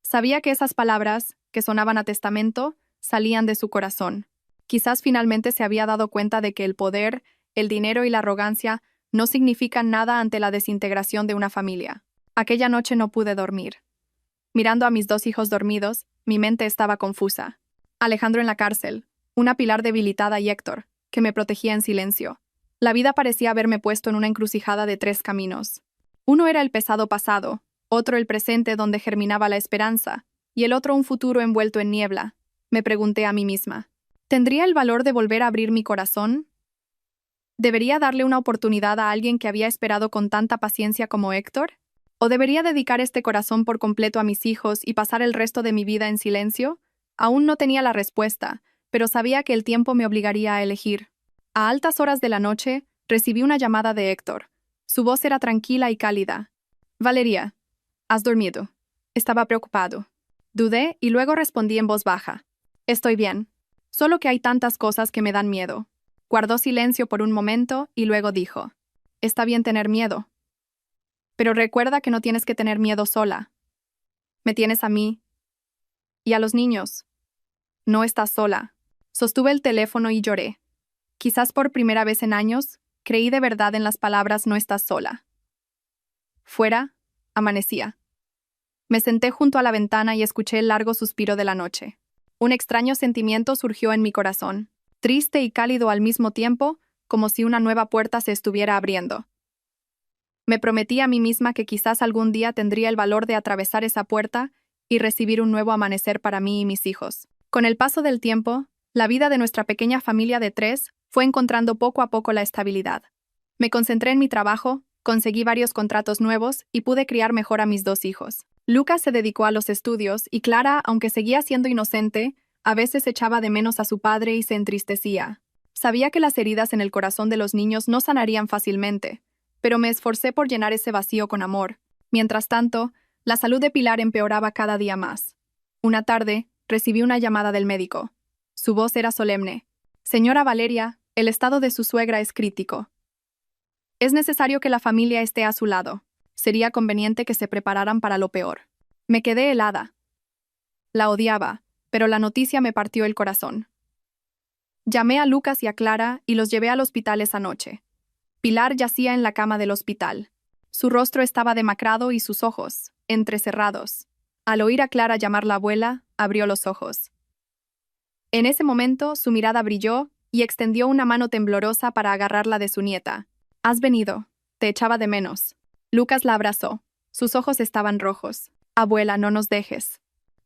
Sabía que esas palabras, que sonaban a testamento, salían de su corazón. Quizás finalmente se había dado cuenta de que el poder, el dinero y la arrogancia no significan nada ante la desintegración de una familia. Aquella noche no pude dormir. Mirando a mis dos hijos dormidos, mi mente estaba confusa. Alejandro en la cárcel, una Pilar debilitada y Héctor, que me protegía en silencio. La vida parecía haberme puesto en una encrucijada de 3 caminos. Uno era el pesado pasado, otro el presente donde germinaba la esperanza, y el otro un futuro envuelto en niebla. Me pregunté a mí misma: ¿tendría el valor de volver a abrir mi corazón? ¿Debería darle una oportunidad a alguien que había esperado con tanta paciencia como Héctor? ¿O debería dedicar este corazón por completo a mis hijos y pasar el resto de mi vida en silencio? Aún no tenía la respuesta, pero sabía que el tiempo me obligaría a elegir. A altas horas de la noche, recibí una llamada de Héctor. Su voz era tranquila y cálida. «Valeria, ¿has dormido?» Estaba preocupado. Dudé y luego respondí en voz baja: «Estoy bien. Solo que hay tantas cosas que me dan miedo». Guardó silencio por un momento y luego dijo: «Está bien tener miedo. Pero recuerda que no tienes que tener miedo sola. Me tienes a mí. Y a los niños. No estás sola». Sostuve el teléfono y lloré. Quizás por primera vez en años, creí de verdad en las palabras «no estás sola». Fuera, amanecía. Me senté junto a la ventana y escuché el largo suspiro de la noche. Un extraño sentimiento surgió en mi corazón, triste y cálido al mismo tiempo, como si una nueva puerta se estuviera abriendo. Me prometí a mí misma que quizás algún día tendría el valor de atravesar esa puerta y recibir un nuevo amanecer para mí y mis hijos. Con el paso del tiempo, la vida de nuestra pequeña familia de 3 fue encontrando poco a poco la estabilidad. Me concentré en mi trabajo, conseguí varios contratos nuevos y pude criar mejor a mis 2 hijos. Lucas se dedicó a los estudios y Clara, aunque seguía siendo inocente, a veces echaba de menos a su padre y se entristecía. Sabía que las heridas en el corazón de los niños no sanarían fácilmente, pero me esforcé por llenar ese vacío con amor. Mientras tanto, la salud de Pilar empeoraba cada día más. Una tarde, recibí una llamada del médico. Su voz era solemne: «Señora Valeria, el estado de su suegra es crítico. Es necesario que la familia esté a su lado. Sería conveniente que se prepararan para lo peor». Me quedé helada. La odiaba, pero la noticia me partió el corazón. Llamé a Lucas y a Clara y los llevé al hospital esa noche. Pilar yacía en la cama del hospital. Su rostro estaba demacrado y sus ojos, entrecerrados. Al oír a Clara llamar la abuela, abrió los ojos. En ese momento, su mirada brilló y extendió una mano temblorosa para agarrarla de su nieta. «Has venido. Te echaba de menos». Lucas la abrazó. Sus ojos estaban rojos. «Abuela, no nos dejes».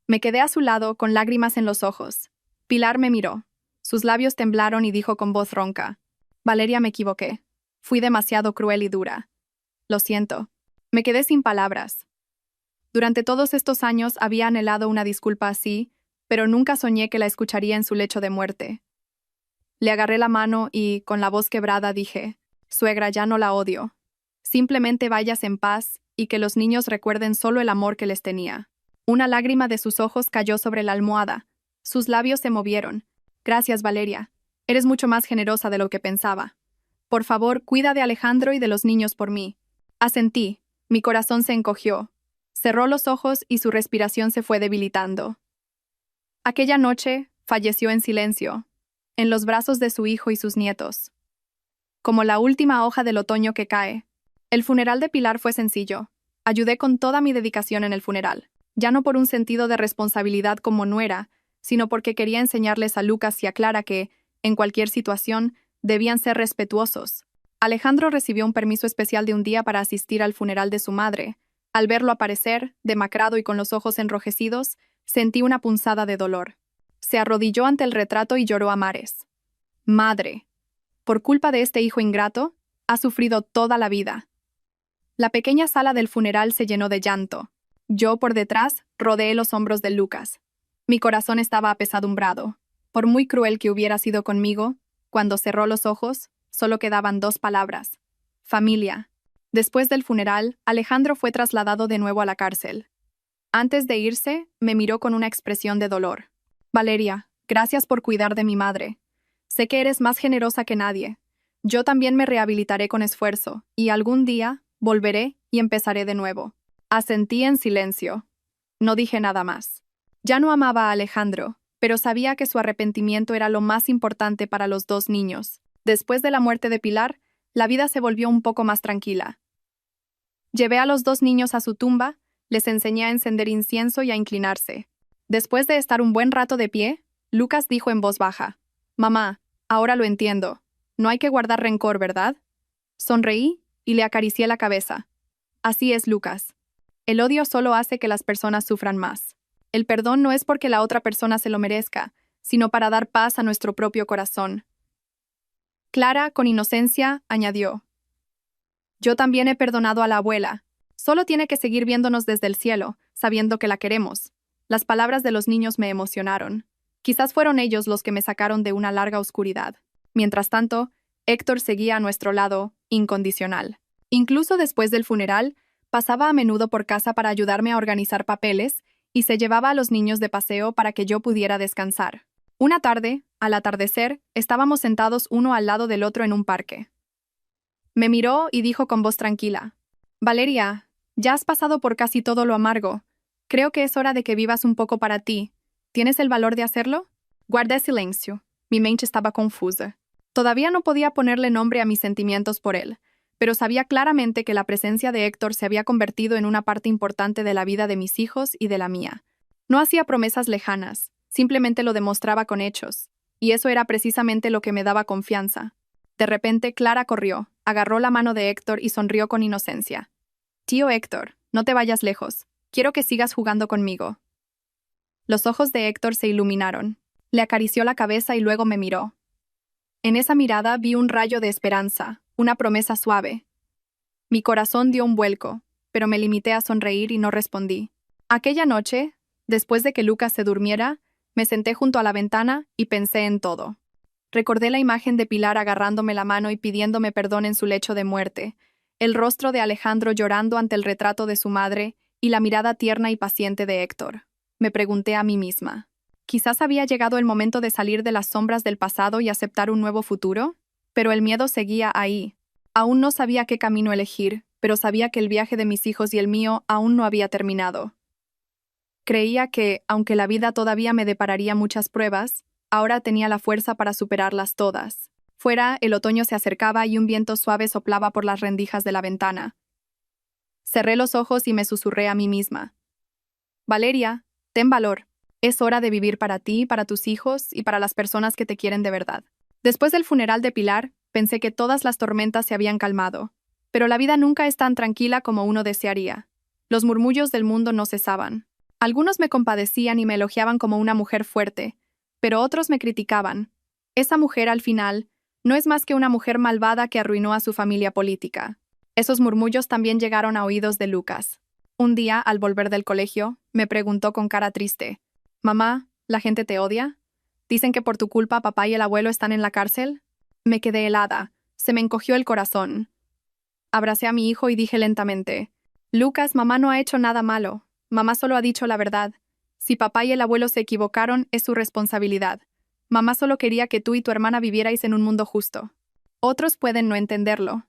Me quedé a su lado con lágrimas en los ojos. Pilar me miró. Sus labios temblaron y dijo con voz ronca: «Valeria, me equivoqué. Fui demasiado cruel y dura. Lo siento». Me quedé sin palabras. Durante todos estos años había anhelado una disculpa así, pero nunca soñé que la escucharía en su lecho de muerte. Le agarré la mano y, con la voz quebrada, dije: «Suegra, ya no la odio. Simplemente vayas en paz y que los niños recuerden solo el amor que les tenía». Una lágrima de sus ojos cayó sobre la almohada. Sus labios se movieron. «Gracias, Valeria. Eres mucho más generosa de lo que pensaba. Por favor, cuida de Alejandro y de los niños por mí». Asentí. Mi corazón se encogió. Cerró los ojos y su respiración se fue debilitando. Aquella noche, falleció en silencio, en los brazos de su hijo y sus nietos. como la última hoja del otoño que cae. El funeral de Pilar fue sencillo. Ayudé con toda mi dedicación en el funeral, ya no por un sentido de responsabilidad como nuera, sino porque quería enseñarles a Lucas y a Clara que, en cualquier situación, debían ser respetuosos. Alejandro recibió un permiso especial de un día para asistir al funeral de su madre. Al verlo aparecer, demacrado y con los ojos enrojecidos, sentí una punzada de dolor. Se arrodilló ante el retrato y lloró a mares. Madre, por culpa de este hijo ingrato, ha sufrido toda la vida. La pequeña sala del funeral se llenó de llanto. Yo, por detrás, rodeé los hombros de Lucas. Mi corazón estaba apesadumbrado. Por muy cruel que hubiera sido conmigo, cuando cerró los ojos, solo quedaban 2 palabras: familia. Después del funeral, Alejandro fue trasladado de nuevo a la cárcel. Antes de irse, me miró con una expresión de dolor. Valeria, gracias por cuidar de mi madre. Sé que eres más generosa que nadie. Yo también me rehabilitaré con esfuerzo, y algún día volveré y empezaré de nuevo. Asentí en silencio. No dije nada más. Ya no amaba a Alejandro, pero sabía que su arrepentimiento era lo más importante para los 2 niños. Después de la muerte de Pilar, la vida se volvió un poco más tranquila. Llevé a los 2 niños a su tumba, les enseñé a encender incienso y a inclinarse. Después de estar un buen rato de pie, Lucas dijo en voz baja: «Mamá, ahora lo entiendo. No hay que guardar rencor, ¿verdad?» Sonreí y le acaricié la cabeza. Así es, Lucas. El odio solo hace que las personas sufran más. El perdón no es porque la otra persona se lo merezca, sino para dar paz a nuestro propio corazón. Clara, con inocencia, añadió: «Yo también he perdonado a la abuela. Solo tiene que seguir viéndonos desde el cielo, sabiendo que la queremos». Las palabras de los niños me emocionaron. Quizás fueron ellos los que me sacaron de una larga oscuridad. Mientras tanto, Héctor seguía a nuestro lado, incondicional. Incluso después del funeral, pasaba a menudo por casa para ayudarme a organizar papeles y se llevaba a los niños de paseo para que yo pudiera descansar. Una tarde, al atardecer, estábamos sentados uno al lado del otro en un parque. Me miró y dijo con voz tranquila: «Valeria, ya has pasado por casi todo lo amargo. Creo que es hora de que vivas un poco para ti. ¿Tienes el valor de hacerlo?» Guardé silencio. Mi mente estaba confusa. Todavía no podía ponerle nombre a mis sentimientos por él, pero sabía claramente que la presencia de Héctor se había convertido en una parte importante de la vida de mis hijos y de la mía. No hacía promesas lejanas, simplemente lo demostraba con hechos, y eso era precisamente lo que me daba confianza. De repente, Clara corrió, agarró la mano de Héctor y sonrió con inocencia. «Tío Héctor, no te vayas lejos. Quiero que sigas jugando conmigo». Los ojos de Héctor se iluminaron. Le acarició la cabeza y luego me miró. En esa mirada vi un rayo de esperanza, una promesa suave. Mi corazón dio un vuelco, pero me limité a sonreír y no respondí. Aquella noche, después de que Lucas se durmiera, me senté junto a la ventana y pensé en todo. Recordé la imagen de Pilar agarrándome la mano y pidiéndome perdón en su lecho de muerte, el rostro de Alejandro llorando ante el retrato de su madre y la mirada tierna y paciente de Héctor. Me pregunté a mí misma: ¿quizás había llegado el momento de salir de las sombras del pasado y aceptar un nuevo futuro? Pero el miedo seguía ahí. Aún no sabía qué camino elegir, pero sabía que el viaje de mis hijos y el mío aún no había terminado. Creía que, aunque la vida todavía me depararía muchas pruebas, ahora tenía la fuerza para superarlas todas. Fuera, el otoño se acercaba y un viento suave soplaba por las rendijas de la ventana. Cerré los ojos y me susurré a mí misma: «Valeria, ten valor. Es hora de vivir para ti, para tus hijos y para las personas que te quieren de verdad». Después del funeral de Pilar, pensé que todas las tormentas se habían calmado. Pero la vida nunca es tan tranquila como uno desearía. Los murmullos del mundo no cesaban. Algunos me compadecían y me elogiaban como una mujer fuerte, pero otros me criticaban. Esa mujer, al final, no es más que una mujer malvada que arruinó a su familia política. Esos murmullos también llegaron a oídos de Lucas. Un día, al volver del colegio, me preguntó con cara triste: «Mamá, ¿la gente te odia? ¿Dicen que por tu culpa papá y el abuelo están en la cárcel?» Me quedé helada. Se me encogió el corazón. Abracé a mi hijo y dije lentamente: «Lucas, mamá no ha hecho nada malo. Mamá solo ha dicho la verdad. Si papá y el abuelo se equivocaron, es su responsabilidad. Mamá solo quería que tú y tu hermana vivierais en un mundo justo. Otros pueden no entenderlo,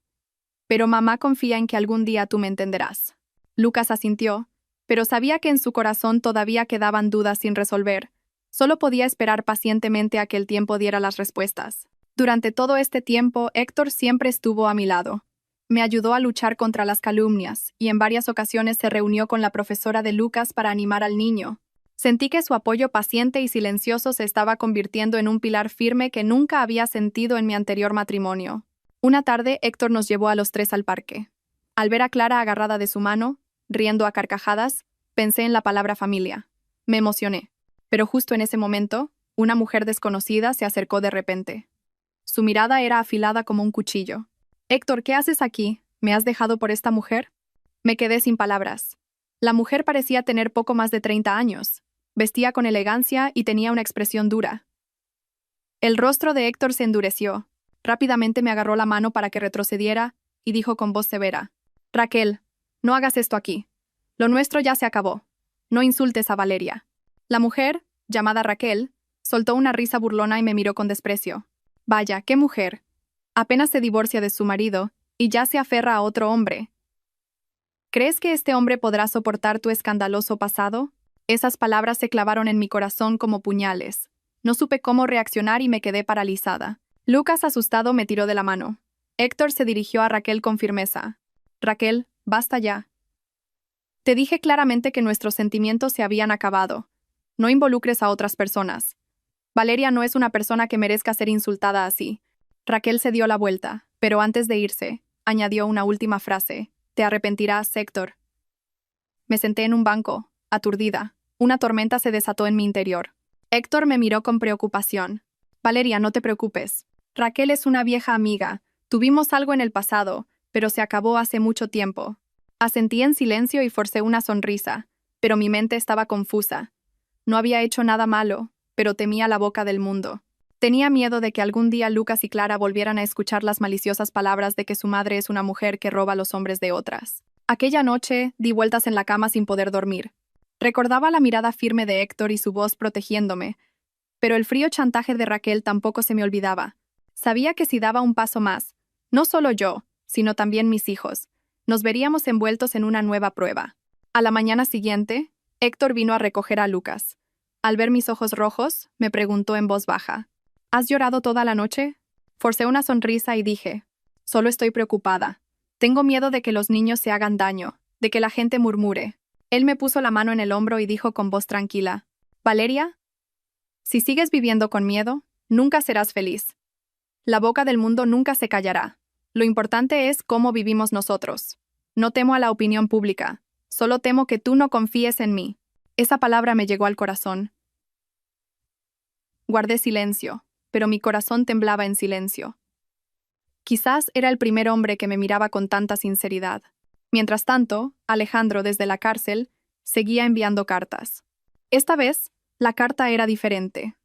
pero mamá confía en que algún día tú me entenderás». Lucas asintió, pero sabía que en su corazón todavía quedaban dudas sin resolver. Solo podía esperar pacientemente a que el tiempo diera las respuestas. Durante todo este tiempo, Héctor siempre estuvo a mi lado. Me ayudó a luchar contra las calumnias y en varias ocasiones se reunió con la profesora de Lucas para animar al niño. Sentí que su apoyo paciente y silencioso se estaba convirtiendo en un pilar firme que nunca había sentido en mi anterior matrimonio. Una tarde, Héctor nos llevó a los tres al parque. Al ver a Clara agarrada de su mano, riendo a carcajadas, pensé en la palabra familia. Me emocioné. Pero justo en ese momento, una mujer desconocida se acercó de repente. Su mirada era afilada como un cuchillo. «Héctor, ¿qué haces aquí? ¿Me has dejado por esta mujer?» Me quedé sin palabras. La mujer parecía tener poco más de 30 años. Vestía con elegancia y tenía una expresión dura. El rostro de Héctor se endureció. Rápidamente me agarró la mano para que retrocediera y dijo con voz severa: «Raquel, no hagas esto aquí. Lo nuestro ya se acabó. No insultes a Valeria». La mujer, llamada Raquel, soltó una risa burlona y me miró con desprecio. «Vaya, qué mujer. Apenas se divorcia de su marido y ya se aferra a otro hombre. ¿Crees que este hombre podrá soportar tu escandaloso pasado?» Esas palabras se clavaron en mi corazón como puñales. No supe cómo reaccionar y me quedé paralizada. Lucas, asustado, me tiró de la mano. Héctor se dirigió a Raquel con firmeza. «Raquel, basta ya. Te dije claramente que nuestros sentimientos se habían acabado. No involucres a otras personas. Valeria no es una persona que merezca ser insultada así». Raquel se dio la vuelta, pero antes de irse, añadió una última frase: «Te arrepentirás, Héctor». Me senté en un banco, aturdida. Una tormenta se desató en mi interior. Héctor me miró con preocupación. «Valeria, no te preocupes. Raquel es una vieja amiga. Tuvimos algo en el pasado, pero se acabó hace mucho tiempo». Asentí en silencio y forcé una sonrisa, pero mi mente estaba confusa. No había hecho nada malo, pero temía la boca del mundo. Tenía miedo de que algún día Lucas y Clara volvieran a escuchar las maliciosas palabras de que su madre es una mujer que roba a los hombres de otras. Aquella noche, di vueltas en la cama sin poder dormir. Recordaba la mirada firme de Héctor y su voz protegiéndome, pero el frío chantaje de Raquel tampoco se me olvidaba. Sabía que si daba un paso más, no solo yo, sino también mis hijos, nos veríamos envueltos en una nueva prueba. A la mañana siguiente, Héctor vino a recoger a Lucas. Al ver mis ojos rojos, me preguntó en voz baja: «¿Has llorado toda la noche?» Forcé una sonrisa y dije: «Solo estoy preocupada. Tengo miedo de que los niños se hagan daño, de que la gente murmure». Él me puso la mano en el hombro y dijo con voz tranquila: «Valeria, si sigues viviendo con miedo, nunca serás feliz. La boca del mundo nunca se callará. Lo importante es cómo vivimos nosotros. No temo a la opinión pública, solo temo que tú no confíes en mí». Esa palabra me llegó al corazón. Guardé silencio, pero mi corazón temblaba en silencio. Quizás era el primer hombre que me miraba con tanta sinceridad. Mientras tanto, Alejandro, desde la cárcel, seguía enviando cartas. Esta vez, la carta era diferente.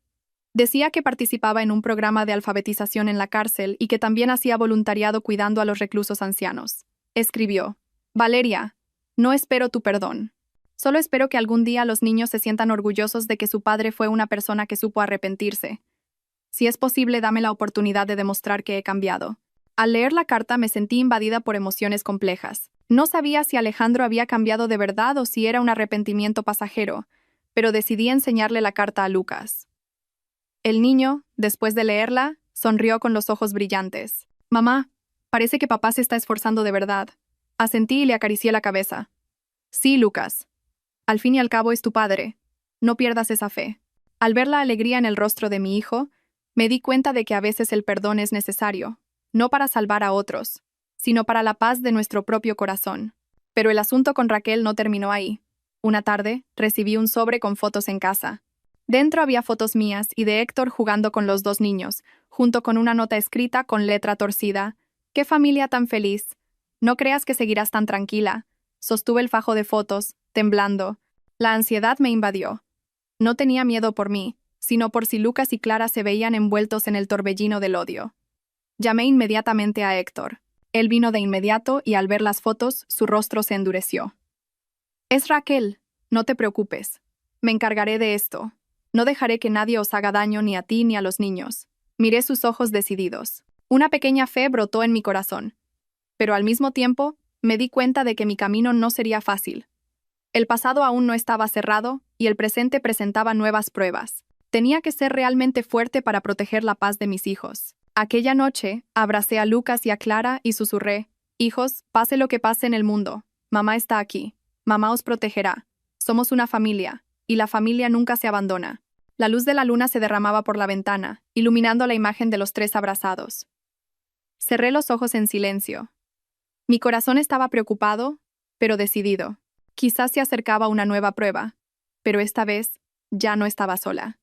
Decía que participaba en un programa de alfabetización en la cárcel y que también hacía voluntariado cuidando a los reclusos ancianos. Escribió: «Valeria, no espero tu perdón. Solo espero que algún día los niños se sientan orgullosos de que su padre fue una persona que supo arrepentirse. Si es posible, dame la oportunidad de demostrar que he cambiado». Al leer la carta me sentí invadida por emociones complejas. No sabía si Alejandro había cambiado de verdad o si era un arrepentimiento pasajero, pero decidí enseñarle la carta a Lucas. El niño, después de leerla, sonrió con los ojos brillantes. «Mamá, parece que papá se está esforzando de verdad». Asentí y le acaricié la cabeza. «Sí, Lucas. Al fin y al cabo es tu padre. No pierdas esa fe». Al ver la alegría en el rostro de mi hijo, me di cuenta de que a veces el perdón es necesario, no para salvar a otros, sino para la paz de nuestro propio corazón. Pero el asunto con Raquel no terminó ahí. Una tarde, recibí un sobre con fotos en casa. Dentro había fotos mías y de Héctor jugando con los dos niños, junto con una nota escrita con letra torcida: «Qué familia tan feliz. No creas que seguirás tan tranquila». Sostuve el fajo de fotos, temblando. La ansiedad me invadió. No tenía miedo por mí, sino por si Lucas y Clara se veían envueltos en el torbellino del odio. Llamé inmediatamente a Héctor. Él vino de inmediato y al ver las fotos, su rostro se endureció. «Es Raquel, no te preocupes. Me encargaré de esto. No dejaré que nadie os haga daño ni a ti ni a los niños». Miré sus ojos decididos. Una pequeña fe brotó en mi corazón. Pero al mismo tiempo, me di cuenta de que mi camino no sería fácil. El pasado aún no estaba cerrado y el presente presentaba nuevas pruebas. Tenía que ser realmente fuerte para proteger la paz de mis hijos. Aquella noche, abracé a Lucas y a Clara y susurré: hijos, pase lo que pase en el mundo, mamá está aquí. Mamá os protegerá. Somos una familia, y la familia nunca se abandona. La luz de la luna se derramaba por la ventana, iluminando la imagen de los tres abrazados. Cerré los ojos en silencio. Mi corazón estaba preocupado, pero decidido. Quizás se acercaba una nueva prueba, pero esta vez ya no estaba sola.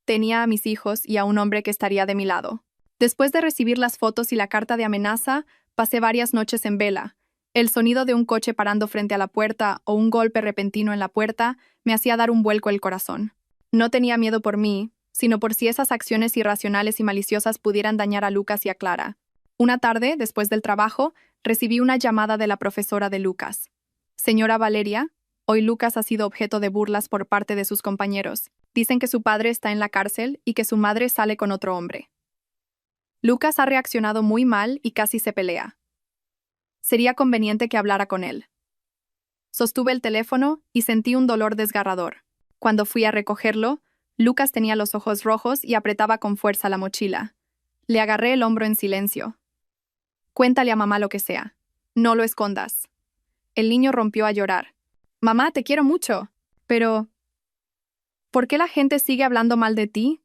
Tenía a mis hijos y a un hombre que estaría de mi lado. Después de recibir las fotos y la carta de amenaza, pasé varias noches en vela. El sonido de un coche parando frente a la puerta o un golpe repentino en la puerta me hacía dar un vuelco el corazón. No tenía miedo por mí, sino por si esas acciones irracionales y maliciosas pudieran dañar a Lucas y a Clara. Una tarde, después del trabajo, recibí una llamada de la profesora de Lucas. Señora Valeria, hoy Lucas ha sido objeto de burlas por parte de sus compañeros. Dicen que su padre está en la cárcel y que su madre sale con otro hombre. Lucas ha reaccionado muy mal y casi se pelea. Sería conveniente que hablara con él. Sostuve el teléfono y sentí un dolor desgarrador. Cuando fui a recogerlo, Lucas tenía los ojos rojos y apretaba con fuerza la mochila. Le agarré el hombro en silencio. Cuéntale a mamá lo que sea. No lo escondas. El niño rompió a llorar. Mamá, te quiero mucho. Pero ¿por qué la gente sigue hablando mal de ti?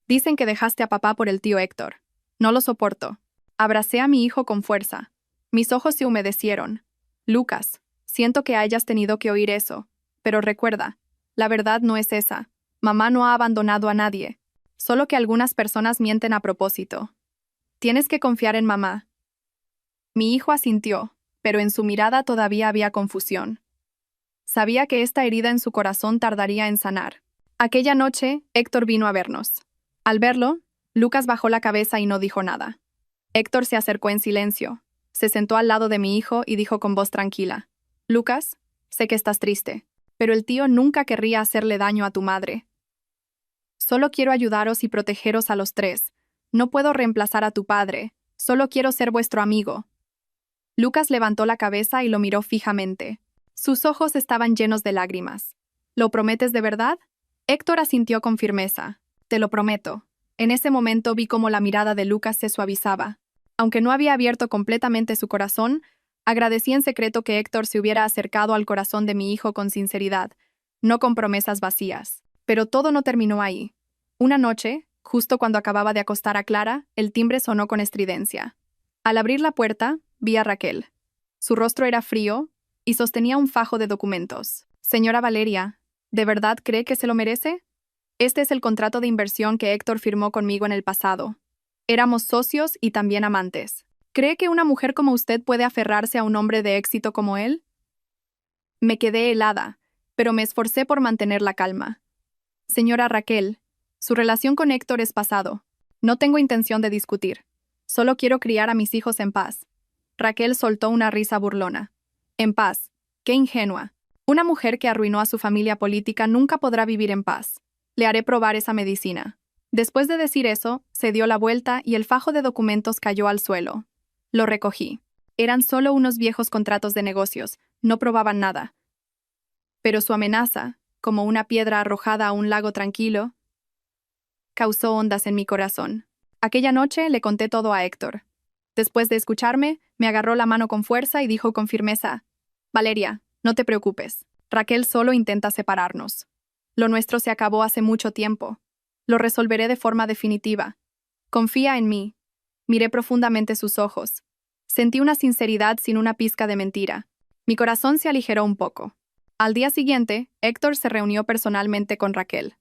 Dicen que dejaste a papá por el tío Héctor. No lo soporto. Abracé a mi hijo con fuerza. Mis ojos se humedecieron. Lucas, siento que hayas tenido que oír eso, pero recuerda, la verdad no es esa. Mamá no ha abandonado a nadie. Solo que algunas personas mienten a propósito. Tienes que confiar en mamá. Mi hijo asintió, pero en su mirada todavía había confusión. Sabía que esta herida en su corazón tardaría en sanar. Aquella noche, Héctor vino a vernos. Al verlo, Lucas bajó la cabeza y no dijo nada. Héctor se acercó en silencio. Se sentó al lado de mi hijo y dijo con voz tranquila: Lucas, sé que estás triste, pero el tío nunca querría hacerle daño a tu madre. Solo quiero ayudaros y protegeros a los tres. No puedo reemplazar a tu padre, solo quiero ser vuestro amigo. Lucas levantó la cabeza y lo miró fijamente. Sus ojos estaban llenos de lágrimas. ¿Lo prometes de verdad? Héctor asintió con firmeza. Te lo prometo. En ese momento vi cómo la mirada de Lucas se suavizaba. Aunque no había abierto completamente su corazón, agradecí en secreto que Héctor se hubiera acercado al corazón de mi hijo con sinceridad, no con promesas vacías. Pero todo no terminó ahí. Una noche, justo cuando acababa de acostar a Clara, el timbre sonó con estridencia. Al abrir la puerta, vi a Raquel. Su rostro era frío y sostenía un fajo de documentos. Señora Valeria, ¿de verdad cree que se lo merece? Este es el contrato de inversión que Héctor firmó conmigo en el pasado. Éramos socios y también amantes. ¿Cree que una mujer como usted puede aferrarse a un hombre de éxito como él? Me quedé helada, pero me esforcé por mantener la calma. Señora Raquel, su relación con Héctor es pasado. No tengo intención de discutir. Solo quiero criar a mis hijos en paz. Raquel soltó una risa burlona. En paz. Qué ingenua. Una mujer que arruinó a su familia política nunca podrá vivir en paz. Le haré probar esa medicina. Después de decir eso, se dio la vuelta y el fajo de documentos cayó al suelo. Lo recogí. Eran solo unos viejos contratos de negocios, no probaban nada. Pero su amenaza, como una piedra arrojada a un lago tranquilo, causó ondas en mi corazón. Aquella noche le conté todo a Héctor. Después de escucharme, me agarró la mano con fuerza y dijo con firmeza: Valeria, no te preocupes. Raquel solo intenta separarnos. Lo nuestro se acabó hace mucho tiempo. Lo resolveré de forma definitiva. Confía en mí. Miré profundamente sus ojos. Sentí una sinceridad sin una pizca de mentira. Mi corazón se aligeró un poco. Al día siguiente, Héctor se reunió personalmente con Raquel.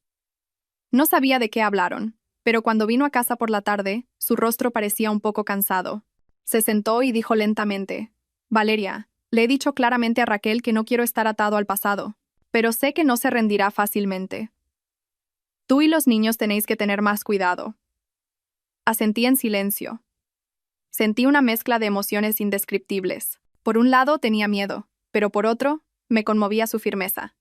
No sabía de qué hablaron, pero cuando vino a casa por la tarde, su rostro parecía un poco cansado. Se sentó y dijo lentamente: Valeria, le he dicho claramente a Raquel que no quiero estar atado al pasado, pero sé que no se rendirá fácilmente. Tú y los niños tenéis que tener más cuidado. Asentí en silencio. Sentí una mezcla de emociones indescriptibles. Por un lado tenía miedo, pero por otro, me conmovía su firmeza.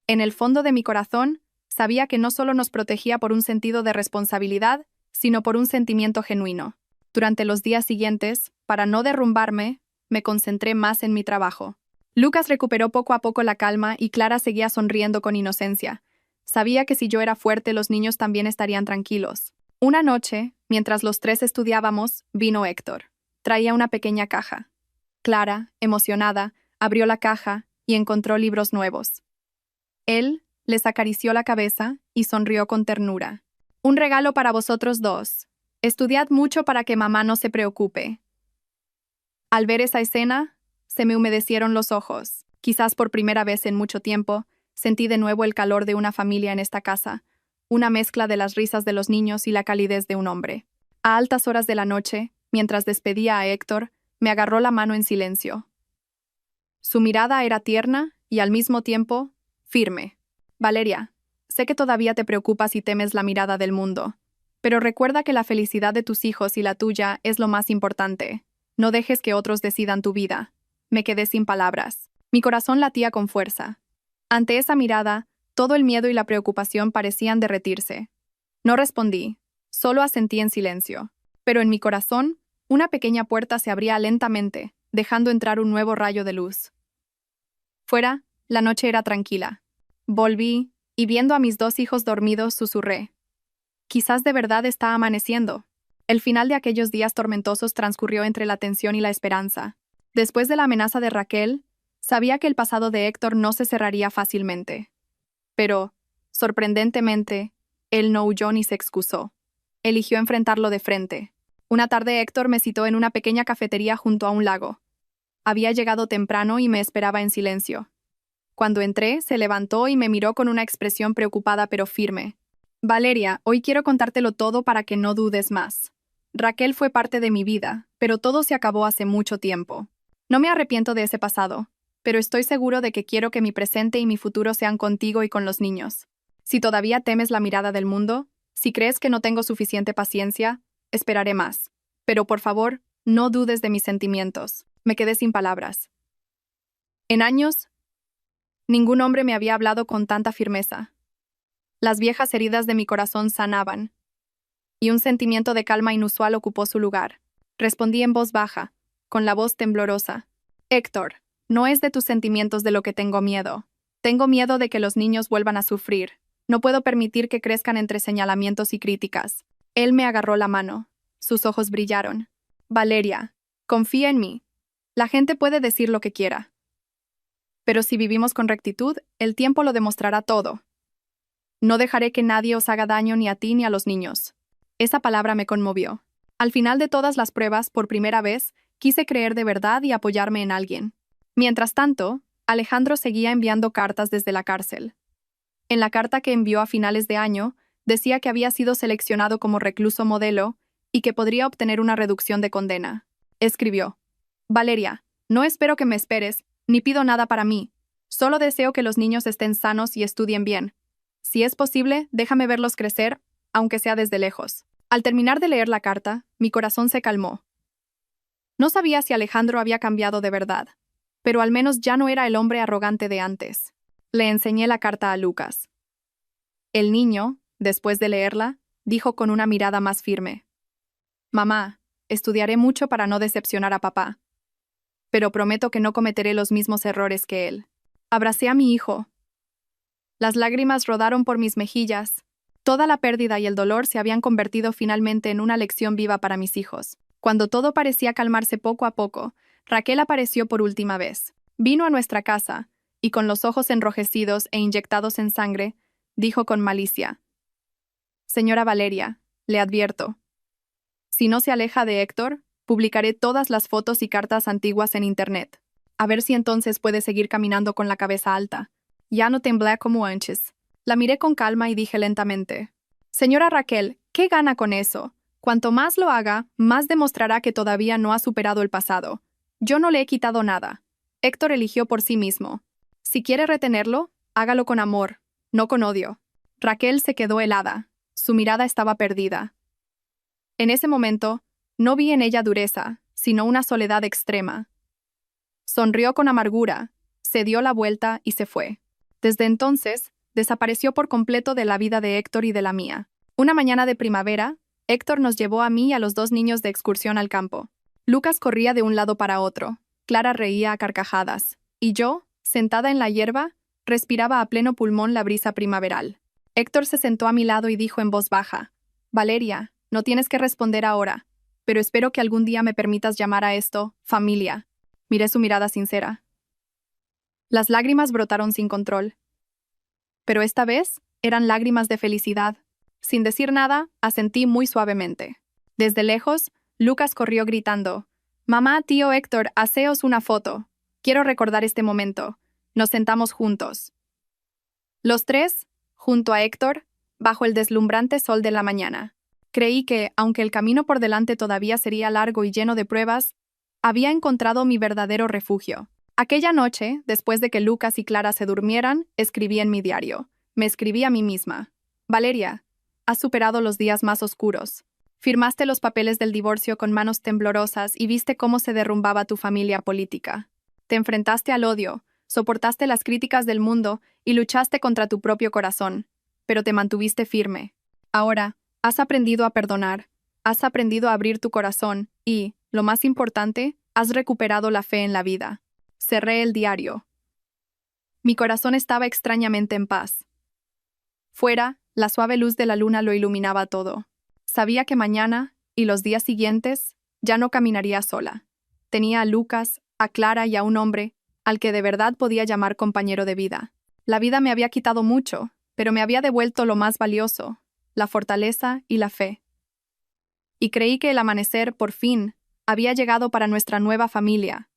En el fondo de mi corazón, sabía que no solo nos protegía por un sentido de responsabilidad, sino por un sentimiento genuino. Durante los días siguientes, para no derrumbarme, me concentré más en mi trabajo. Lucas recuperó poco a poco la calma y Clara seguía sonriendo con inocencia. Sabía que si yo era fuerte, los niños también estarían tranquilos. Una noche, mientras los tres estudiábamos, vino Héctor. Traía una pequeña caja. Clara, emocionada, abrió la caja y encontró libros nuevos. Él les acarició la cabeza y sonrió con ternura. Un regalo para vosotros dos. Estudiad mucho para que mamá no se preocupe. Al ver esa escena, se me humedecieron los ojos. Quizás por primera vez en mucho tiempo, sentí de nuevo el calor de una familia en esta casa, una mezcla de las risas de los niños y la calidez de un hombre. A altas horas de la noche, mientras despedía a Héctor, me agarró la mano en silencio. Su mirada era tierna y al mismo tiempo, firme. Valeria, sé que todavía te preocupas y temes la mirada del mundo, pero recuerda que la felicidad de tus hijos y la tuya es lo más importante. No dejes que otros decidan tu vida. Me quedé sin palabras. Mi corazón latía con fuerza. Ante esa mirada, todo el miedo y la preocupación parecían derretirse. No respondí, solo asentí en silencio. Pero en mi corazón, una pequeña puerta se abría lentamente, dejando entrar un nuevo rayo de luz. Fuera, la noche era tranquila. Volví, y viendo a mis dos hijos dormidos, susurré. Quizás de verdad está amaneciendo. El final de aquellos días tormentosos transcurrió entre la tensión y la esperanza. Después de la amenaza de Raquel, sabía que el pasado de Héctor no se cerraría fácilmente. Pero, sorprendentemente, él no huyó ni se excusó. Eligió enfrentarlo de frente. Una tarde Héctor me citó en una pequeña cafetería junto a un lago. Había llegado temprano y me esperaba en silencio. Cuando entré, se levantó y me miró con una expresión preocupada pero firme. Valeria, hoy quiero contártelo todo para que no dudes más. Raquel fue parte de mi vida, pero todo se acabó hace mucho tiempo. No me arrepiento de ese pasado, pero estoy seguro de que quiero que mi presente y mi futuro sean contigo y con los niños. Si todavía temes la mirada del mundo, si crees que no tengo suficiente paciencia, esperaré más. Pero por favor, no dudes de mis sentimientos. Me quedé sin palabras. En años, ningún hombre me había hablado con tanta firmeza. Las viejas heridas de mi corazón sanaban, y un sentimiento de calma inusual ocupó su lugar. Respondí en voz baja, con la voz temblorosa. Héctor, no es de tus sentimientos de lo que tengo miedo. Tengo miedo de que los niños vuelvan a sufrir. No puedo permitir que crezcan entre señalamientos y críticas. Él me agarró la mano. Sus ojos brillaron. Valeria, confía en mí. La gente puede decir lo que quiera. Pero si vivimos con rectitud, el tiempo lo demostrará todo. No dejaré que nadie os haga daño ni a ti ni a los niños. Esa palabra me conmovió. Al final de todas las pruebas, por primera vez, quise creer de verdad y apoyarme en alguien. Mientras tanto, Alejandro seguía enviando cartas desde la cárcel. En la carta que envió a finales de año, decía que había sido seleccionado como recluso modelo y que podría obtener una reducción de condena. Escribió: Valeria, no espero que me esperes, ni pido nada para mí. Solo deseo que los niños estén sanos y estudien bien. Si es posible, déjame verlos crecer, aunque sea desde lejos. Al terminar de leer la carta, mi corazón se calmó. No sabía si Alejandro había cambiado de verdad, pero al menos ya no era el hombre arrogante de antes. Le enseñé la carta a Lucas. El niño, después de leerla, dijo con una mirada más firme: Mamá, estudiaré mucho para no decepcionar a papá. Pero prometo que no cometeré los mismos errores que él. Abracé a mi hijo. Las lágrimas rodaron por mis mejillas. Toda la pérdida y el dolor se habían convertido finalmente en una lección viva para mis hijos. Cuando todo parecía calmarse poco a poco, Raquel apareció por última vez. Vino a nuestra casa, y con los ojos enrojecidos e inyectados en sangre, dijo con malicia: Señora Valeria, le advierto. Si no se aleja de Héctor, publicaré todas las fotos y cartas antiguas en Internet. A ver si entonces puede seguir caminando con la cabeza alta. Ya no temblé como antes. La miré con calma y dije lentamente: Señora Raquel, ¿qué gana con eso? Cuanto más lo haga, más demostrará que todavía no ha superado el pasado. Yo no le he quitado nada. Héctor eligió por sí mismo. Si quiere retenerlo, hágalo con amor, no con odio. Raquel se quedó helada. Su mirada estaba perdida. En ese momento, no vi en ella dureza, sino una soledad extrema. Sonrió con amargura, se dio la vuelta y se fue. Desde entonces, desapareció por completo de la vida de Héctor y de la mía. Una mañana de primavera, Héctor nos llevó a mí y a los dos niños de excursión al campo. Lucas corría de un lado para otro, Clara reía a carcajadas, y yo, sentada en la hierba, respiraba a pleno pulmón la brisa primaveral. Héctor se sentó a mi lado y dijo en voz baja: Valeria, no tienes que responder ahora, pero espero que algún día me permitas llamar a esto familia. Miré su mirada sincera. Las lágrimas brotaron sin control. Pero esta vez eran lágrimas de felicidad. Sin decir nada, asentí muy suavemente. Desde lejos, Lucas corrió gritando: «Mamá, tío Héctor, haceos una foto. Quiero recordar este momento». Nos sentamos juntos. Los tres, junto a Héctor, bajo el deslumbrante sol de la mañana. Creí que, aunque el camino por delante todavía sería largo y lleno de pruebas, había encontrado mi verdadero refugio. Aquella noche, después de que Lucas y Clara se durmieran, escribí en mi diario. Me escribí a mí misma: «Valeria, has superado los días más oscuros. Firmaste los papeles del divorcio con manos temblorosas y viste cómo se derrumbaba tu familia política. Te enfrentaste al odio, soportaste las críticas del mundo y luchaste contra tu propio corazón, pero te mantuviste firme. Ahora, has aprendido a perdonar, has aprendido a abrir tu corazón y, lo más importante, has recuperado la fe en la vida». Cerré el diario. Mi corazón estaba extrañamente en paz. Fuera, la suave luz de la luna lo iluminaba todo. Sabía que mañana, y los días siguientes, ya no caminaría sola. Tenía a Lucas, a Clara y a un hombre al que de verdad podía llamar compañero de vida. La vida me había quitado mucho, pero me había devuelto lo más valioso: la fortaleza y la fe. Y creí que el amanecer, por fin, había llegado para nuestra nueva familia,